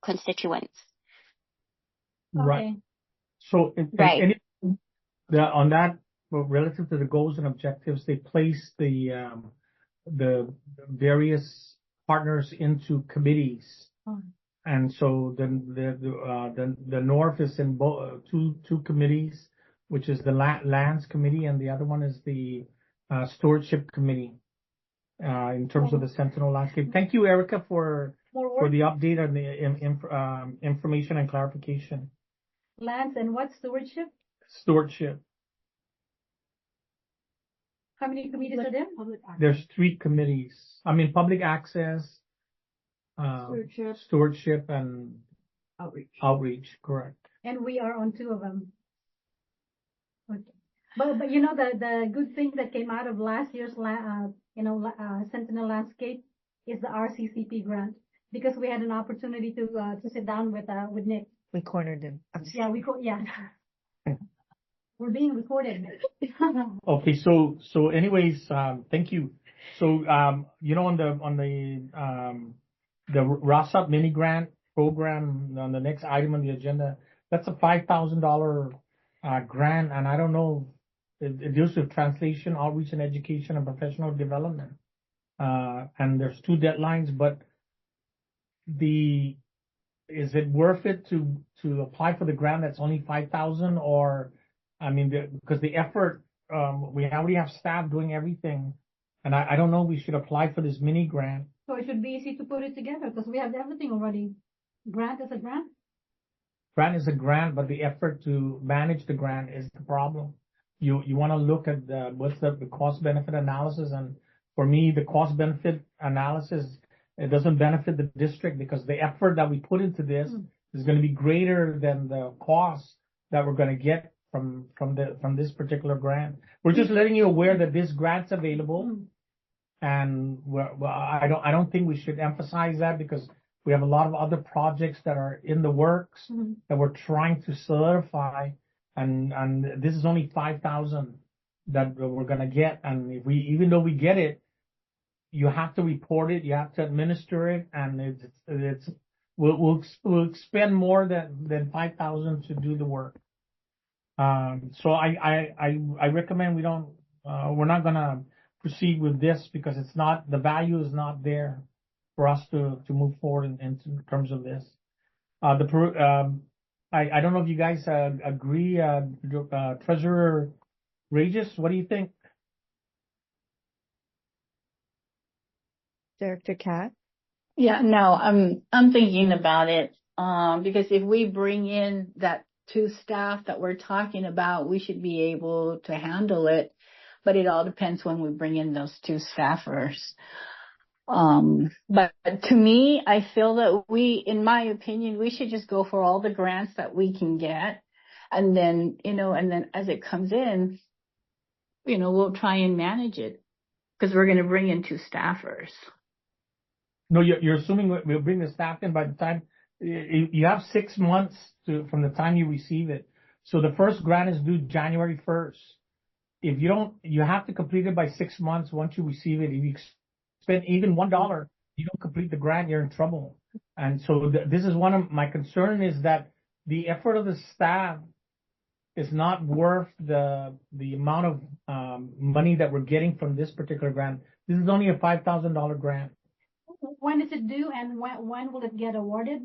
G: constituents.
A: Right.
E: Okay.
A: So
G: Right.
A: on that, relative to the goals and objectives, they place the various partners into committees. And so the North is in two committees, which is the Lands Committee, and the other one is the Stewardship Committee, in terms of the Sentinel landscape. Thank you, Erica, for the update and the information and clarification.
E: Lands and what? Stewardship?
A: Stewardship.
E: How many committees are there?
A: There's 3 committees. Public access, stewardship, and outreach, correct.
E: And we are on 2 of them. Okay. But the good thing that came out of last year's Sentinel landscape is the RCCP grant, because we had an opportunity to sit down with Nick.
B: We cornered him.
E: Yeah, we're being recorded.
A: Okay, so anyways, thank you. So on the RASAP mini grant program, on the next item on the agenda, that's a $5,000 grant, and I don't know, it deals with translation, outreach, and education and professional development. And there's 2 deadlines, but is it worth it to apply for the grant that's only $5,000, or because the effort, we already have staff doing everything, and I don't know if we should apply for this mini grant.
E: So it should be easy to put it together because we have everything already. Grant is a grant?
A: Grant is a grant, but the effort to manage the grant is the problem. You want to look at what's the cost benefit analysis, and for me, the cost benefit analysis, it doesn't benefit the district, because the effort that we put into this is going to be greater than the cost that we're going to get from this particular grant. We're just letting you aware that this grant's available, and I don't think we should emphasize that, because we have a lot of other projects that are in the works that we're trying to solidify, and this is only $5,000 that we're going to get, and even though we get it, you have to report it, you have to administer it, and we'll spend more than $5,000 to do the work. So I recommend we're not gonna proceed with this, because the value is not there for us to move forward in terms of this. I don't know if you guys agree, Treasurer Regis, what do you think?
B: Director Cat?
D: Yeah, no, I'm thinking about it, because if we bring in that 2 staff that we're talking about, we should be able to handle it, but it all depends when we bring in those 2 staffers. But to me, I feel that in my opinion, we should just go for all the grants that we can get, and then, as it comes in, we'll try and manage it, because we're going to bring in 2 staffers.
A: No, you're assuming we'll bring the staff in by the time you have 6 months from the time you receive it. So the first grant is due January 1st. If you don't, you have to complete it by 6 months once you receive it. If you spend even $1, you don't complete the grant, you're in trouble. And so this is one of my concern is that the effort of the staff is not worth the amount of money that we're getting from this particular grant. This is only a $5,000 grant.
E: When is it due and when will it get awarded?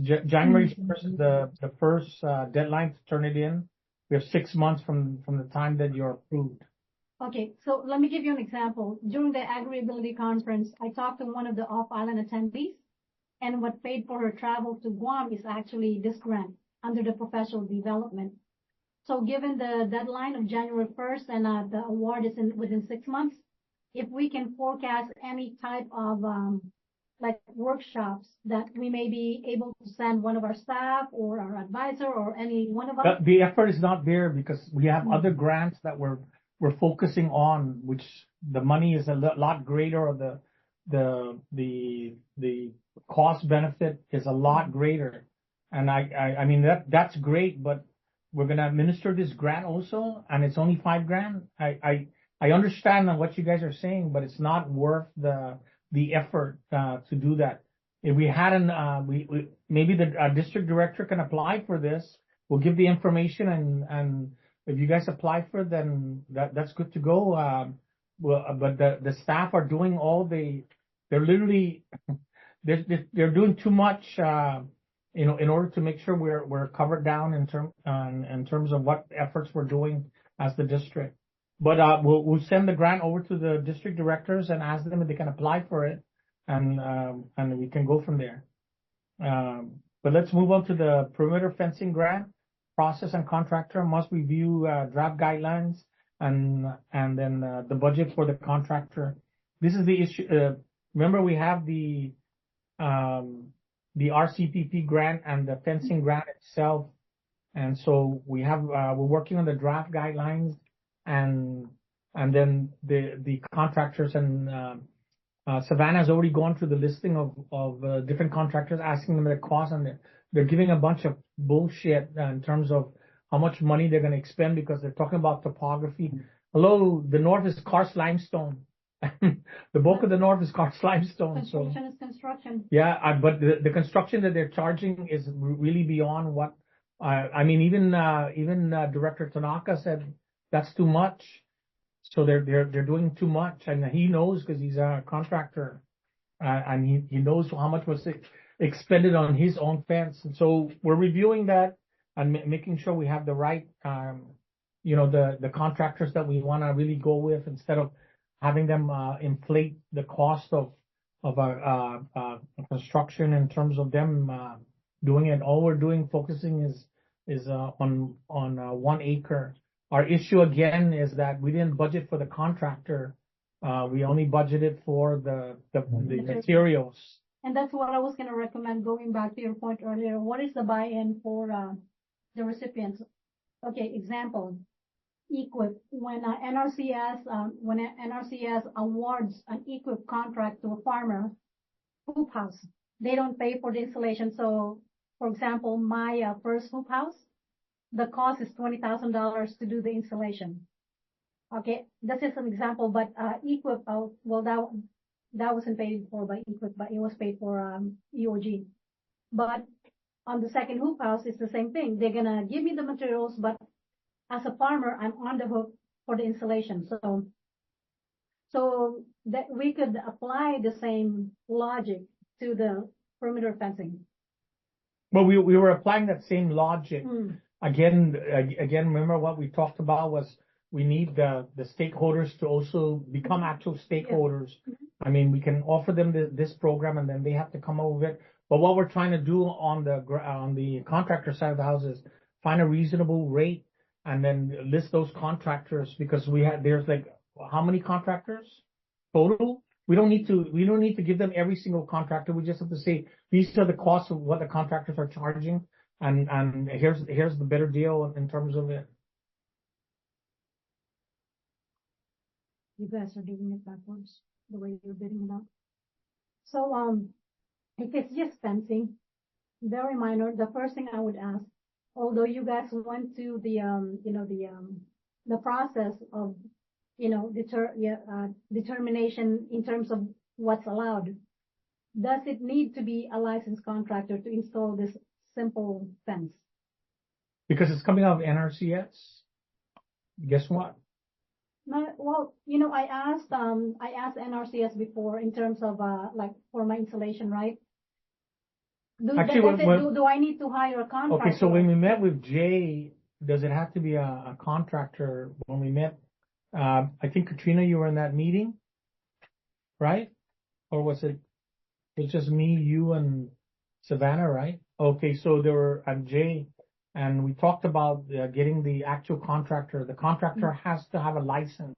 A: January 1st is the first deadline to turn it in. We have 6 months from the time that you're approved.
E: Okay, so let me give you an example. During the agreeability conference, I talked to one of the off-island attendees, and what paid for her travel to Guam is actually this grant under the professional development. So given the deadline of January 1st and the award is within 6 months, if we can forecast any type of like workshops that we may be able to send one of our staff or our advisor or any one of us.
A: The effort is not there because we have other grants that we're focusing on, which the money is a lot greater, or the cost benefit is a lot greater. And I mean that's great, but we're gonna administer this grant also, and it's only $5,000. I understand what you guys are saying, but it's not worth the effort to do that. If we had we maybe the district director can apply for this. We'll give the information, and if you guys apply for it, then that's good to go. But the staff are doing they're literally they're doing too much, in order to make sure we're covered down in terms of what efforts we're doing as the district. But we'll send the grant over to the district directors and ask them if they can apply for it, and we can go from there. But let's move on to the perimeter fencing grant. Process and contractor must review draft guidelines and then the budget for the contractor. This is the issue. Remember, we have the RCPP grant and the fencing grant itself, and so we're working on the draft guidelines, and then the contractors, and Savannah has already gone through the listing of different contractors, asking them their costs, and they're giving a bunch of bullshit in terms of how much money they're going to expend because they're talking about topography. Hello, the north is karst limestone. The bulk of the north is karst limestone.
E: Construction is construction.
A: Yeah, but the construction that they're charging is really beyond what. I mean, even Director Tanaka said that's too much. So they're doing too much, and he knows because he's a contractor, and he knows how much was expended on his own fence. And so we're reviewing that and making sure we have the right, the contractors that we want to really go with, instead of having them inflate the cost of construction in terms of them doing it. All we're focusing is on 1 acre. Our issue again is that we didn't budget for the contractor. We only budgeted for the materials.
E: And that's what I was going to recommend, going back to your point earlier. What is the buy-in for the recipients? Okay, example, EQIP. When NRCS awards an EQIP contract to a farmer, hoop house, they don't pay for the installation. So, for example, my first hoop house, the cost is $20,000 to do the installation. Okay, this is an example, but EQIP, that wasn't paid for by EQIP, but it was paid for EOG. But on the second hoop house, it's the same thing. They're gonna give me the materials, but as a farmer, I'm on the hook for the installation. So that we could apply the same logic to the perimeter fencing.
A: Well, we were applying that same logic. Again, remember what we talked about was we need the stakeholders to also become actual stakeholders. Yeah. I mean, we can offer them this program, and then they have to come up with it. But what we're trying to do on the contractor side of the house is find a reasonable rate and then list those contractors, because there's like how many contractors total? We don't need to give them every single contractor. We just have to say these are the costs of what the contractors are charging, and here's the better deal in terms of it.
E: You guys are doing it backwards, the way you're bidding it out. So, if it's just fencing, very minor, the first thing I would ask, although you guys went to the, the process of, determination in terms of what's allowed, does it need to be a licensed contractor to install this simple fence?
A: Because it's coming out of NRCS. Guess what?
E: No, well, I asked NRCS before in terms of, like for my installation, right?
A: Actually,
E: do I need to hire a contractor?
A: Okay, so when we met with Jay, does it have to be a contractor? When we met, I think Katrina, you were in that meeting, right? Or was it just me, you, and Savannah, right? Okay, so there were, and Jay, and we talked about getting the actual contractor. The contractor has to have a license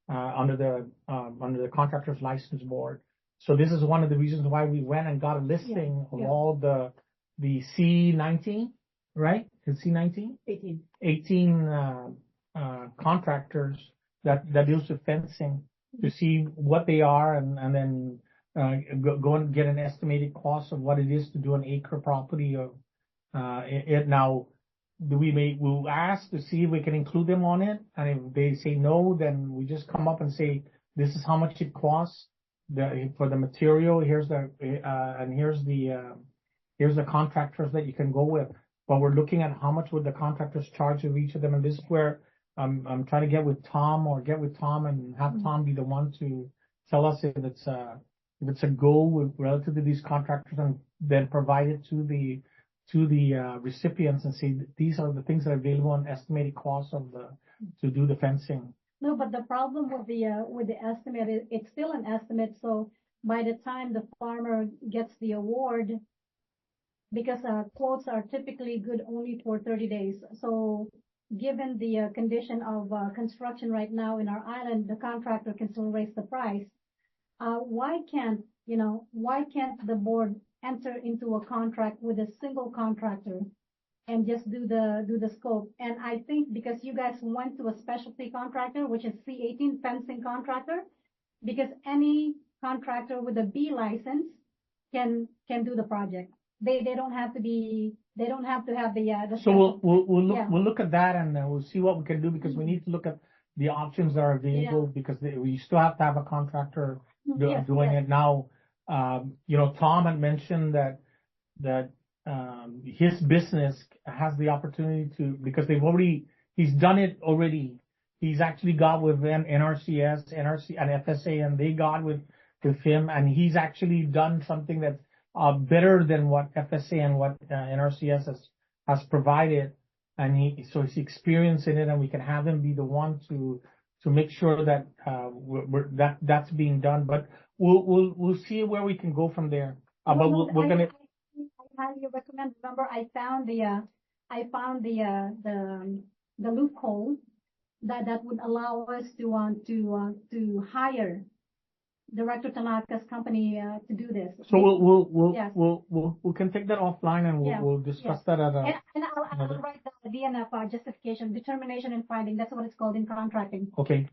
A: under the contractor's license board. So this is one of the reasons why we went and got a listing of all the C19, right? Is C19? 18 contractors that deals with fencing to see what they are and then go and get an estimated cost of what it is to do an acre property of it. Now, we'll ask to see if we can include them on it, and if they say no, then we just come up and say, this is how much it costs for the material. Here's the contractors that you can go with. But we're looking at how much would the contractors charge of each of them, and this is where I'm trying to get with Tom and have Tom be the one to tell us if it's a goal with relative to these contractors, and then provide it to the recipients and say these are the things that are available and estimated costs to do the fencing.
E: No, but the problem with the estimate, it's still an estimate. So by the time the farmer gets the award, because quotes are typically good only for 30 days. So given the condition of construction right now in our island, the contractor can still raise the price. Why can't the board enter into a contract with a single contractor and just do the scope? And I think because you guys went to a specialty contractor, which is C18 fencing contractor, because any contractor with a B license can do the project. They don't have to have the.
A: So we'll look at that, and we'll see what we can do, because we need to look at the options that are available, because we still have to have a contractor doing it now. Tom had mentioned that his business has the opportunity to, because he's done it already. He's actually got with NRCS, and FSA, and they got with him, and he's actually done something that's better than what FSA and what NRCS has provided, and he's experienced in it, and we can have him be the one to make sure that that's being done. But we'll see where we can go from there. But we're gonna.
E: I highly recommend. Remember, I found the loophole that would allow us to hire Director Tanaka's company to do this.
A: So we can take that offline, and we'll discuss that at a.
E: And I'll write the DNF justification, determination and finding. That's what it's called in contracting.
A: Okay,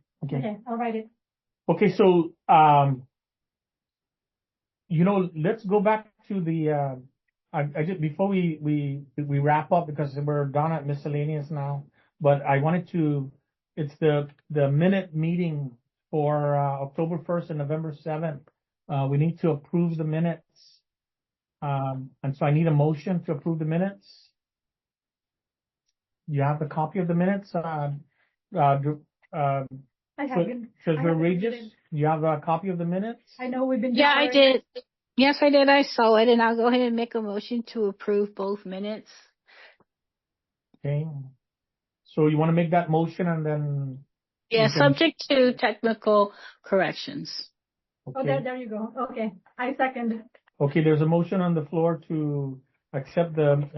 E: I'll write it.
A: Okay, so let's go back to the. I just, before we wrap up, because we're done at miscellaneous now, but I wanted to. It's the minute meeting for October 1st and November 7th. We need to approve the minutes. And so I need a motion to approve the minutes. You have the copy of the minutes?
E: I have it.
A: Treasurer Regis, you have a copy of the minutes?
E: I know we've been.
D: Yeah, I did. Yes, I did. I saw it, and I'll go ahead and make a motion to approve both minutes.
A: Okay. So you want to make that motion, and then.
D: Yeah, subject to technical corrections.
E: Okay. Oh, there you go. Okay, I second.
A: Okay, there's a motion on the floor to accept the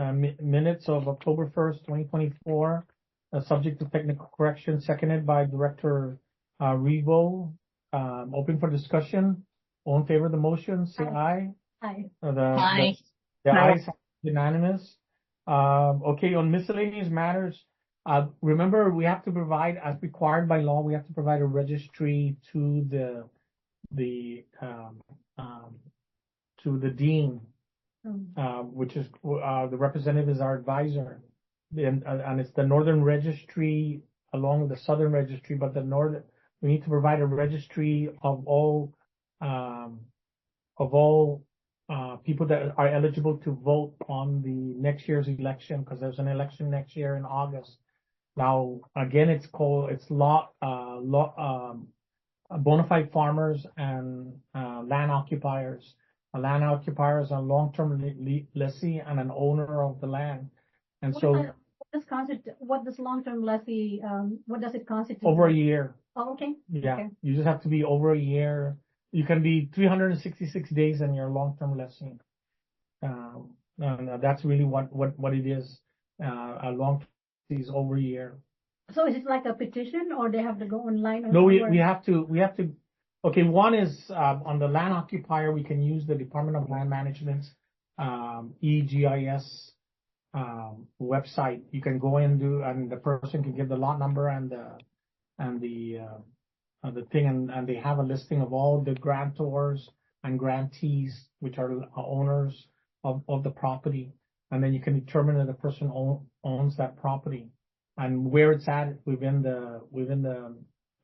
A: minutes of October 1st, 2024, subject to technical correction, seconded by Director Revo. Open for discussion. All in favor of the motion, say aye.
E: Aye.
D: Aye.
A: The ayes are unanimous. Okay, on miscellaneous matters. Remember, we have to provide, as required by law, we have to provide a registry to the dean, which is the representative is our advisor, and it's the Northern Registry along with the Southern Registry, but we need to provide a registry of all people that are eligible to vote on the next year's election, because there's an election next year in August. Now, again, it's bona fide farmers and land occupiers. A land occupier is a long-term lessee and an owner of the land. And
E: what does long-term lessee, what does it constitute?
A: Over a year.
E: Oh, okay.
A: Yeah.
E: Okay.
A: You just have to be over a year. You can be 366 days and you're long-term lessee. And that's really what it is. A long-term is over a year.
E: So is it like a petition, or they have to go online? Or
A: no, we have to. Okay, one is on the land occupier, we can use the Department of Land Management's EGIS website. You can go in and the person can give the lot number and the thing, and they have a listing of all the grantors and grantees, which are owners of the property, and then you can determine if the person owns that property and where it's at within the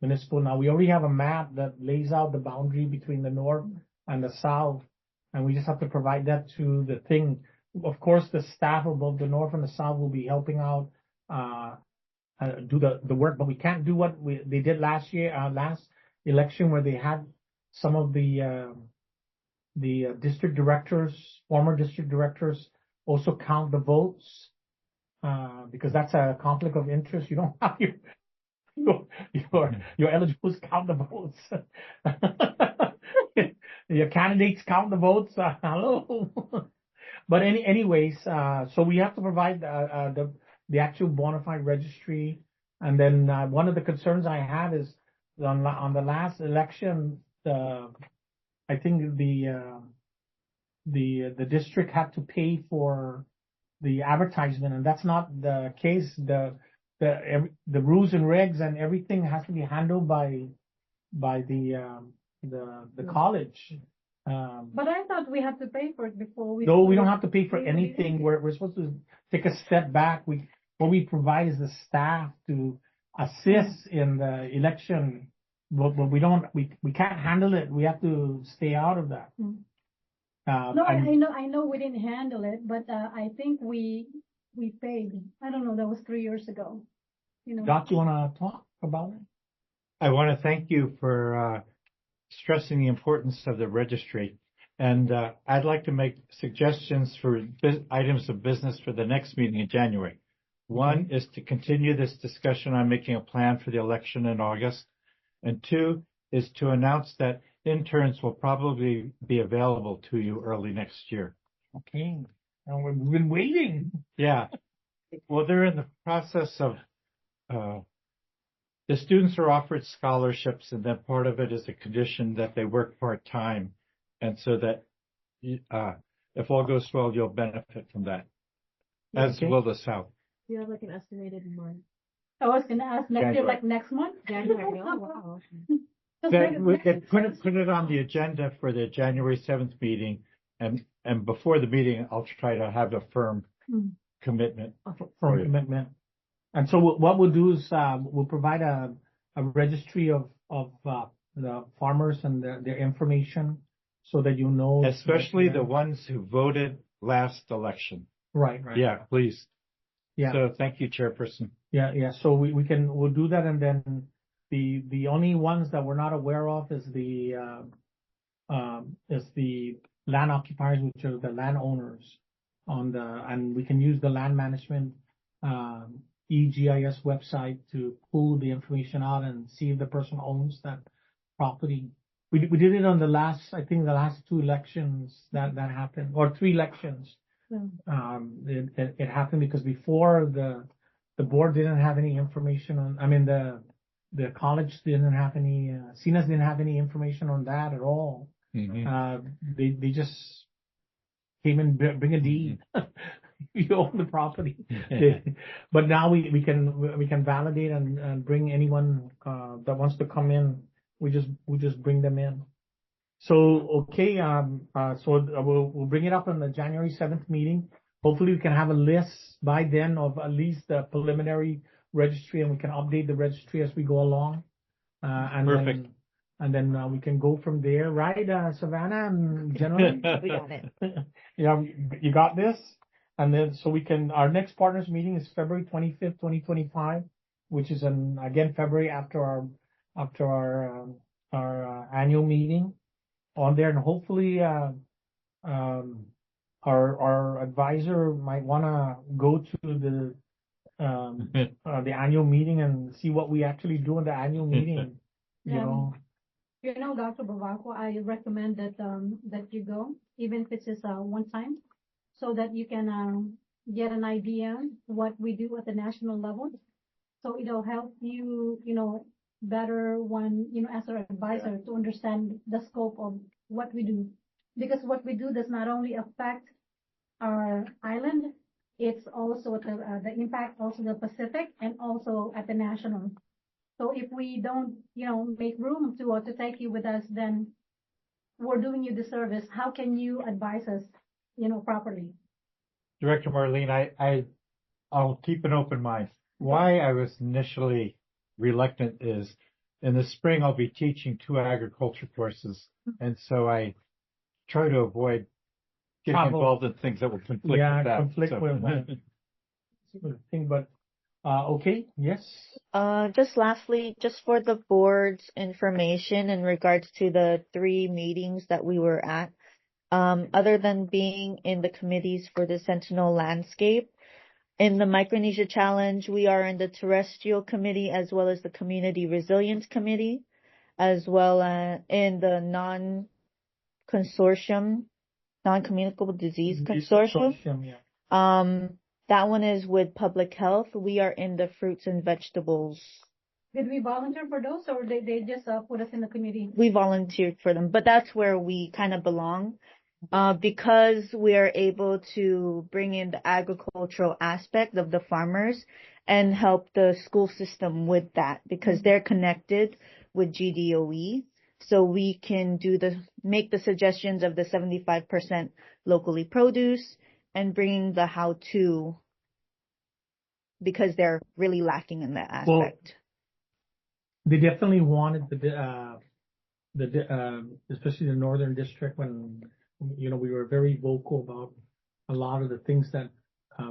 A: municipal. Now, we already have a map that lays out the boundary between the north and the south, and we just have to provide that to the thing. Of course, the staff of both the north and the south will be helping out, do the work, but we can't do what they did last year, last election, where they had some of the district directors, former district directors, also count the votes, because that's a conflict of interest. You don't have your eligibles count the votes. Your candidates count the votes. Hello. But anyways, so we have to provide the actual bona fide registry. And then one of the concerns I have is on the last election, I think the district had to pay for the advertisement, and that's not the case. The rules and regs and everything has to be handled by the college.
E: But I thought we had to pay for it before we.
A: No, we don't have to pay for anything. We're supposed to take a step back. What we provide is the staff to assist in the election, but we can't handle it. We have to stay out of that.
E: No, I know we didn't handle it, but I think we paid. I don't know. That was 3 years ago.
A: Doc, you want to talk about it?
F: I want to thank you for stressing the importance of the registry. And I'd like to make suggestions for items of business for the next meeting in January. One is to continue this discussion on making a plan for the election in August. And two is to announce that interns will probably be available to you early next year.
A: Okay. And we've been waiting.
F: Yeah. Well, they're in the process of, the students are offered scholarships, and then part of it is a condition that they work part-time. And so that if all goes well, you'll benefit from that, as will the South.
B: Do you have like an estimated month?
E: I was going to ask next year, like next month.
B: January. Oh, wow.
F: We could put it on the agenda for the January 7th meeting, and before the meeting, I'll try to have a firm commitment.
A: Firm commitment. And so what we'll do is we'll provide a registry of the farmers and their information, so that you know,
F: especially the ones who voted last election.
A: Right.
F: Yeah, please.
A: Yeah.
F: So thank you, Chairperson.
A: Yeah. So we'll do that, and then the only ones that we're not aware of is the land occupiers, which are the landowners and we can use the land management EGIS website to pull the information out and see if the person owns that property. We did it on the last 2 elections that happened, or 3 elections. It happened because before the board didn't have any information on. I mean, the college didn't have any. CNAS didn't have any information on that at all.
F: Mm-hmm.
A: They just came and bring a deed. You own the property. But now we can validate and bring anyone that wants to come in. We just bring them in. So, okay, we'll bring it up on the January 7th meeting. Hopefully we can have a list by then of at least the preliminary registry, and we can update the registry as we go along.
F: Perfect.
A: Then we can go from there, right, Savannah and General?
B: We got it.
A: Yeah, you got this? And then, so our next partners meeting is February 25th, 2025, which is again, February after our annual meeting on there. And hopefully, our advisor might want to go to the annual meeting and see what we actually do in the annual meeting, you know.
E: Dr. Bavaco, I recommend that you go, even if it's just one time, so that you can get an idea what we do at the national level. So it'll help you, better as our advisor to understand the scope of what we do. Because what we do does not only affect our island, it's also the impact also the Pacific and also at the national. So if we don't, make room to take you with us, then we're doing you disservice. How can you advise us, properly?
F: Director Marlene, I'll keep an open mind. Why I was initially reluctant is in the spring I'll be teaching 2 agriculture courses, and so I try to avoid getting involved in things that will conflict with that.
A: Conflict with thing, but okay, yes.
B: Just lastly, just for the board's information in regards to the 3 meetings that we were at, other than being in the committees for the Sentinel Landscape, in the Micronesia Challenge, we are in the Terrestrial Committee as well as the Community Resilience Committee, as well as in the Non-Communicable Disease Consortium.
A: Yeah.
B: That one is with Public Health. We are in the Fruits and Vegetables.
E: Did we volunteer for those, or they just put us in the committee?
B: We volunteered for them, but that's where we kind of belong. Because we are able to bring in the agricultural aspect of the farmers and help the school system with that, because they're connected with GDOE. So we can make the suggestions of the 75% locally produced and bringing the how-to, because they're really lacking in that aspect.
A: Well, they definitely wanted especially the Northern District, when we were very vocal about a lot of the things that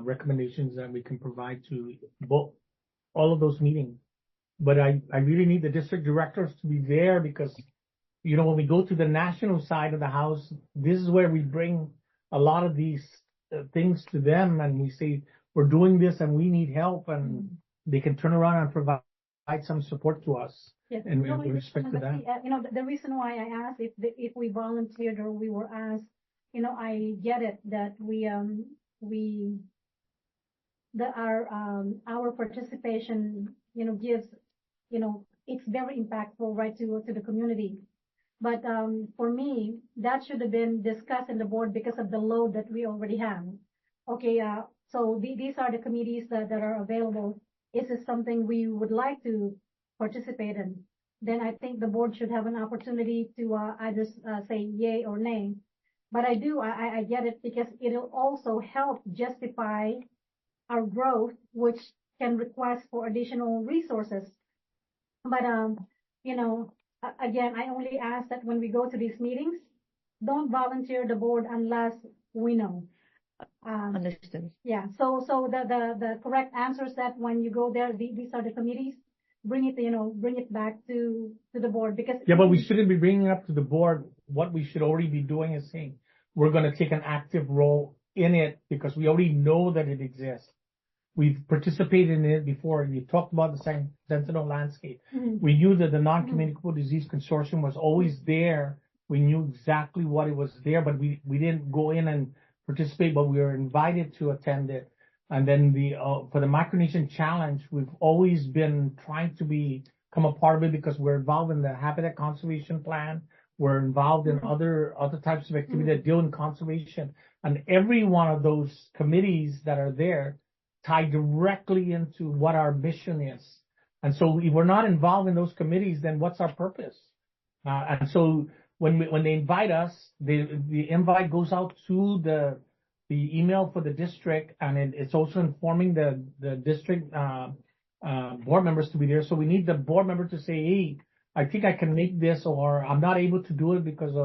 A: recommendations that we can provide to all of those meetings. But I really need the district directors to be there, because when we go to the national side of the house, this is where we bring a lot of these things to them, and we say we're doing this and we need help, and they can turn around and provide some support to us.
E: Yes.
A: And with respect to that.
E: The reason why I asked if we volunteered or we were asked, I get it that our participation, gives, it's very impactful, right, to the community. But for me, that should have been discussed in the board because of the load that we already have. Okay, so these are the committees that are available. Is this something we would like to participate in? Then I think the board should have an opportunity to either say yay or nay. But I get it, because it'll also help justify our growth, which can request for additional resources. But again, I only ask that when we go to these meetings, don't volunteer the board unless we know.
B: Understood.
E: Yeah. So the correct answer is that when you go there, these are the committees. Bring it back to the board, because
A: But we shouldn't be bringing it up to the board. What we should already be doing is saying we're going to take an active role in it, because we already know that it exists. We've participated in it before. You talked about the Sentinel Landscape. We knew that the Non-Communicable Disease Consortium was always there. We knew exactly what it was there, but we didn't go in and participate, but we were invited to attend it. And then for the Micronesian Challenge, we've always been trying to become a part of it, because we're involved in the Habitat Conservation Plan. We're involved in other types of activity that deal in conservation. And every one of those committees that are there tie directly into what our mission is. And so if we're not involved in those committees, then what's our purpose? And so when they invite us, the invite goes out to the email for the district, and it's also informing the district board members to be there. So we need the board member to say, hey, I think I can make this, or I'm not able to do it because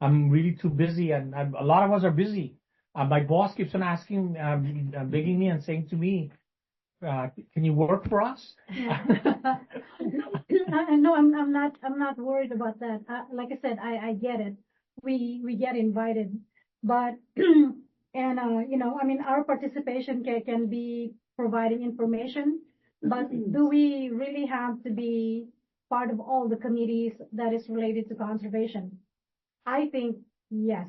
A: I'm really too busy, and a lot of us are busy. My boss keeps on asking, begging me and saying to me, can you work for us?
E: Yeah. No, I'm not worried about that. Like I said, I get it. We get invited, but and I mean, our participation can be providing information, but do we really have to be part of all the committees that is related to conservation? I think yes,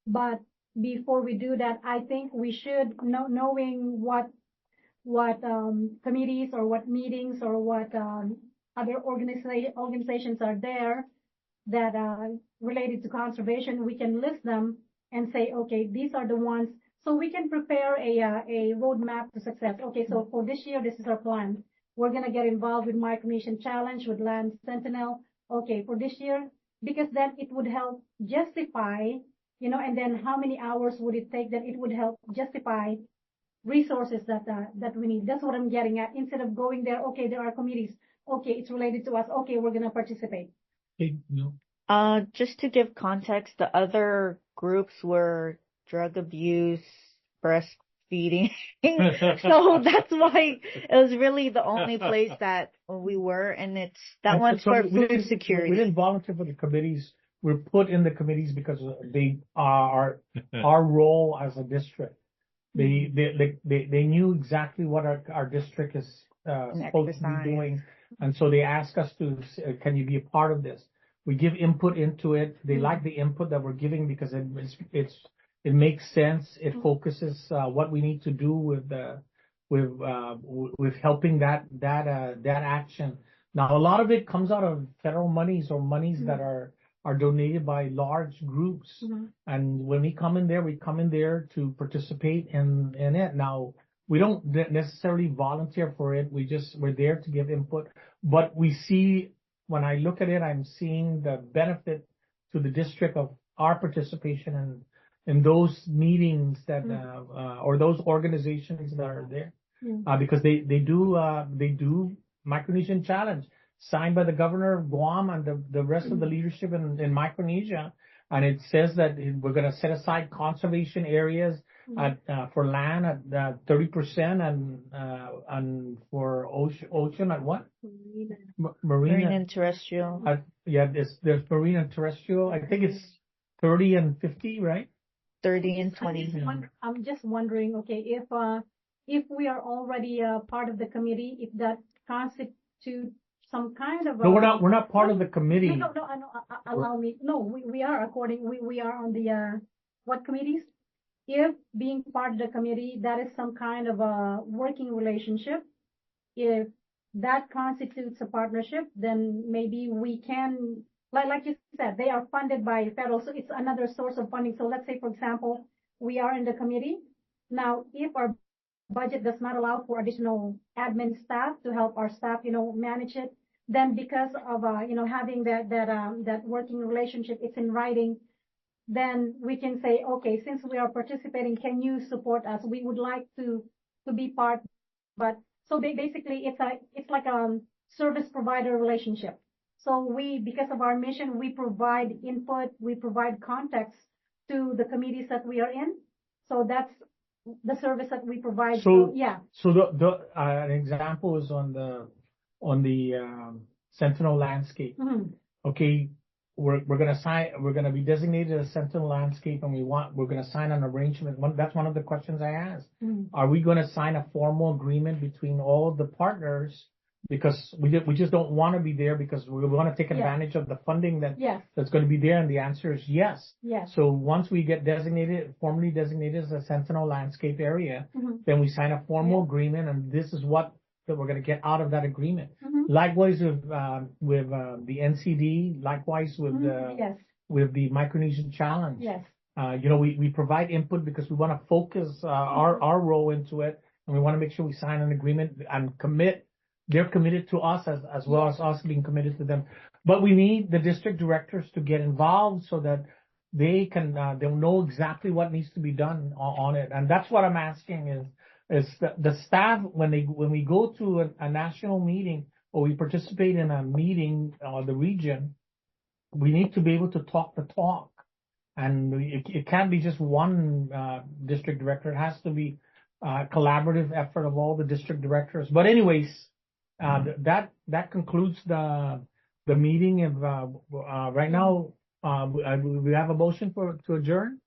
E: but before we do that, I think we should knowing what committees or what meetings or what other organizations are there that are related to conservation, we can list them and say, okay, these are the ones. So we can prepare a roadmap to success. Okay, so for this year, this is our plan. We're going to get involved with Micronesian Challenge, with Land Sentinel. Okay, for this year, because then it would help justify, and then how many hours would it take? Then it would help justify resources that we need. That's what I'm getting at. Instead of going there, okay, there are committees. Okay, it's related to us. Okay, we're going to participate.
A: Hey,
B: Just to give context, the other groups were drug abuse, breastfeeding. So that's why it was really the only place that we were, and that one's for food security.
A: We didn't volunteer for the committees. We're put in the committees because they are our role as a district. They knew exactly what our district is supposed to be doing, and so they asked us to, can you be a part of this? We give input into it. They like the input that we're giving because it makes sense. It focuses what we need to do with helping that action. Now, a lot of it comes out of federal monies or monies that are donated by large groups. And when we come in there to participate in it. Now, we don't necessarily volunteer for it. We're there to give input. But we see, when I look at it, I'm seeing the benefit to the district of our participation in those meetings that, or those organizations that are there. Because they do Micronesian Challenge, signed by the governor of Guam and the rest of the leadership in Micronesia. And it says that we're going to set aside conservation areas for land at 30% and for ocean at what?
B: Marine and terrestrial.
A: There's marine and terrestrial. I think it's 30 and 50, right?
B: 30 and 20.
E: I'm just wondering, okay, if we are already part of the committee, if that constitutes some kind of
A: no, we're not part of the committee.
E: No, allow me. No, we are we are on the what committees? If being part of the committee, that is some kind of a working relationship. If that constitutes a partnership, then maybe we can, like you said, they are funded by federal, so it's another source of funding. So let's say, for example, we are in the committee. Now, if our budget does not allow for additional admin staff to help our staff, manage it, then because of, having that working relationship, it's in writing, then we can say, okay, since we are participating, can you support us? We would like to be part, but so basically it's like a service provider relationship. So because of our mission, we provide input, we provide context to the committees that we are in. So that's the service that we provide.
A: So
E: yeah.
A: So an example is on the Sentinel landscape. Okay, we're gonna be designated as Sentinel landscape, and we're gonna sign an arrangement. That's one of the questions I asked. Are we gonna sign a formal agreement between all the partners? Because we just don't want to be there because we want to take advantage of the funding that's going to be there, and the answer is yes. So once we get formally designated as a Sentinel landscape area, then we sign a formal agreement, and this is what that we're going to get out of that agreement. Likewise with the NCD, likewise with the Micronesian Challenge. We provide input because we want to focus our role into it, and we want to make sure we sign an agreement and commit they're committed to us as well as us being committed to them. But we need the district directors to get involved so that they can, they'll know exactly what needs to be done on it. And that's what I'm asking is the staff, when we go to a national meeting or we participate in a meeting or the region, we need to be able to talk the talk. And it can't be just one district director. It has to be a collaborative effort of all the district directors. But anyways, that concludes the meeting of right now. We have a motion to adjourn.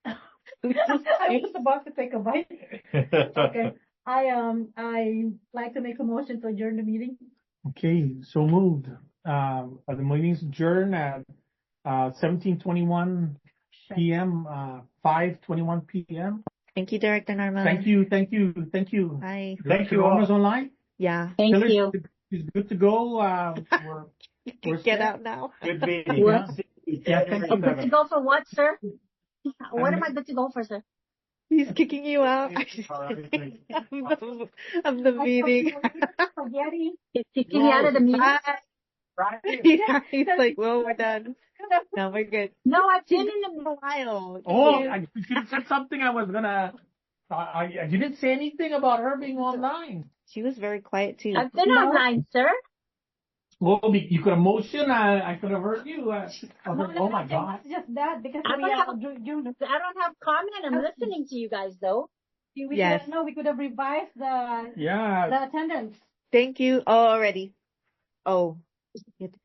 E: I was about to take a bite. Okay. I like to make a motion to adjourn the meeting.
A: Okay, so moved. The meeting's adjourned at 17:21 p.m. 5:21 p.m.
B: Thank you, Director Norman.
A: Thank you.
B: Bye.
F: Thank you.
A: Almost online.
B: Yeah.
D: Thank
A: Phyllis
D: you.
A: is good to go. We're
B: Get
A: set.
B: out now.
F: Good meeting.
A: Yeah. Yeah, thank you.
D: Good to go for what, sir? What am I good to go for, sir?
B: He's kicking you out of the meeting.
E: Spaghetti.
D: He's kicking me out of the meeting.
B: He's like, well, we're done. No, we're good.
D: No, I've been in a while.
A: Oh, you should have said something. I was gonna. You didn't say anything about her being online.
B: She was very quiet too.
D: I've been online, sir.
A: Well, you could have motioned. I could have heard you. Oh my God.
E: It's just that because
D: I
E: we
D: don't
E: have
D: I don't have comment. I'm listening to you guys, though.
B: Yes.
E: We could have revised the attendance.
B: Thank you. Oh, already. Oh.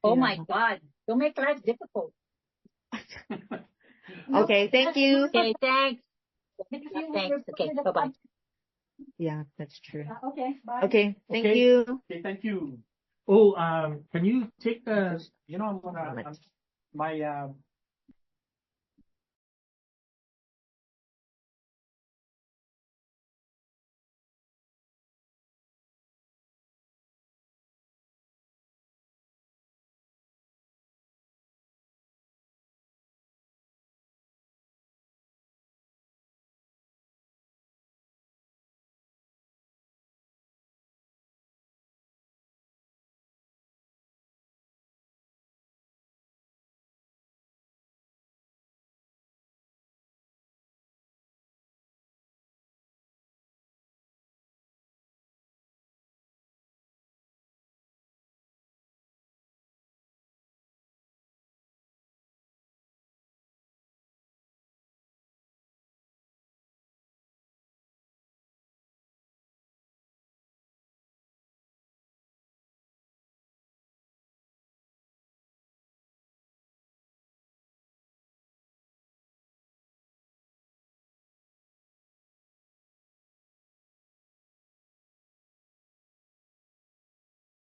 D: Oh my God. Don't make life difficult.
B: Okay, thank you.
D: Okay, thanks. Thanks. Okay, bye-bye.
B: Yeah, that's true.
E: Okay, bye.
B: Okay, thank
A: Okay.
B: you.
A: Okay, thank you. Oh, can you take the? I'm gonna my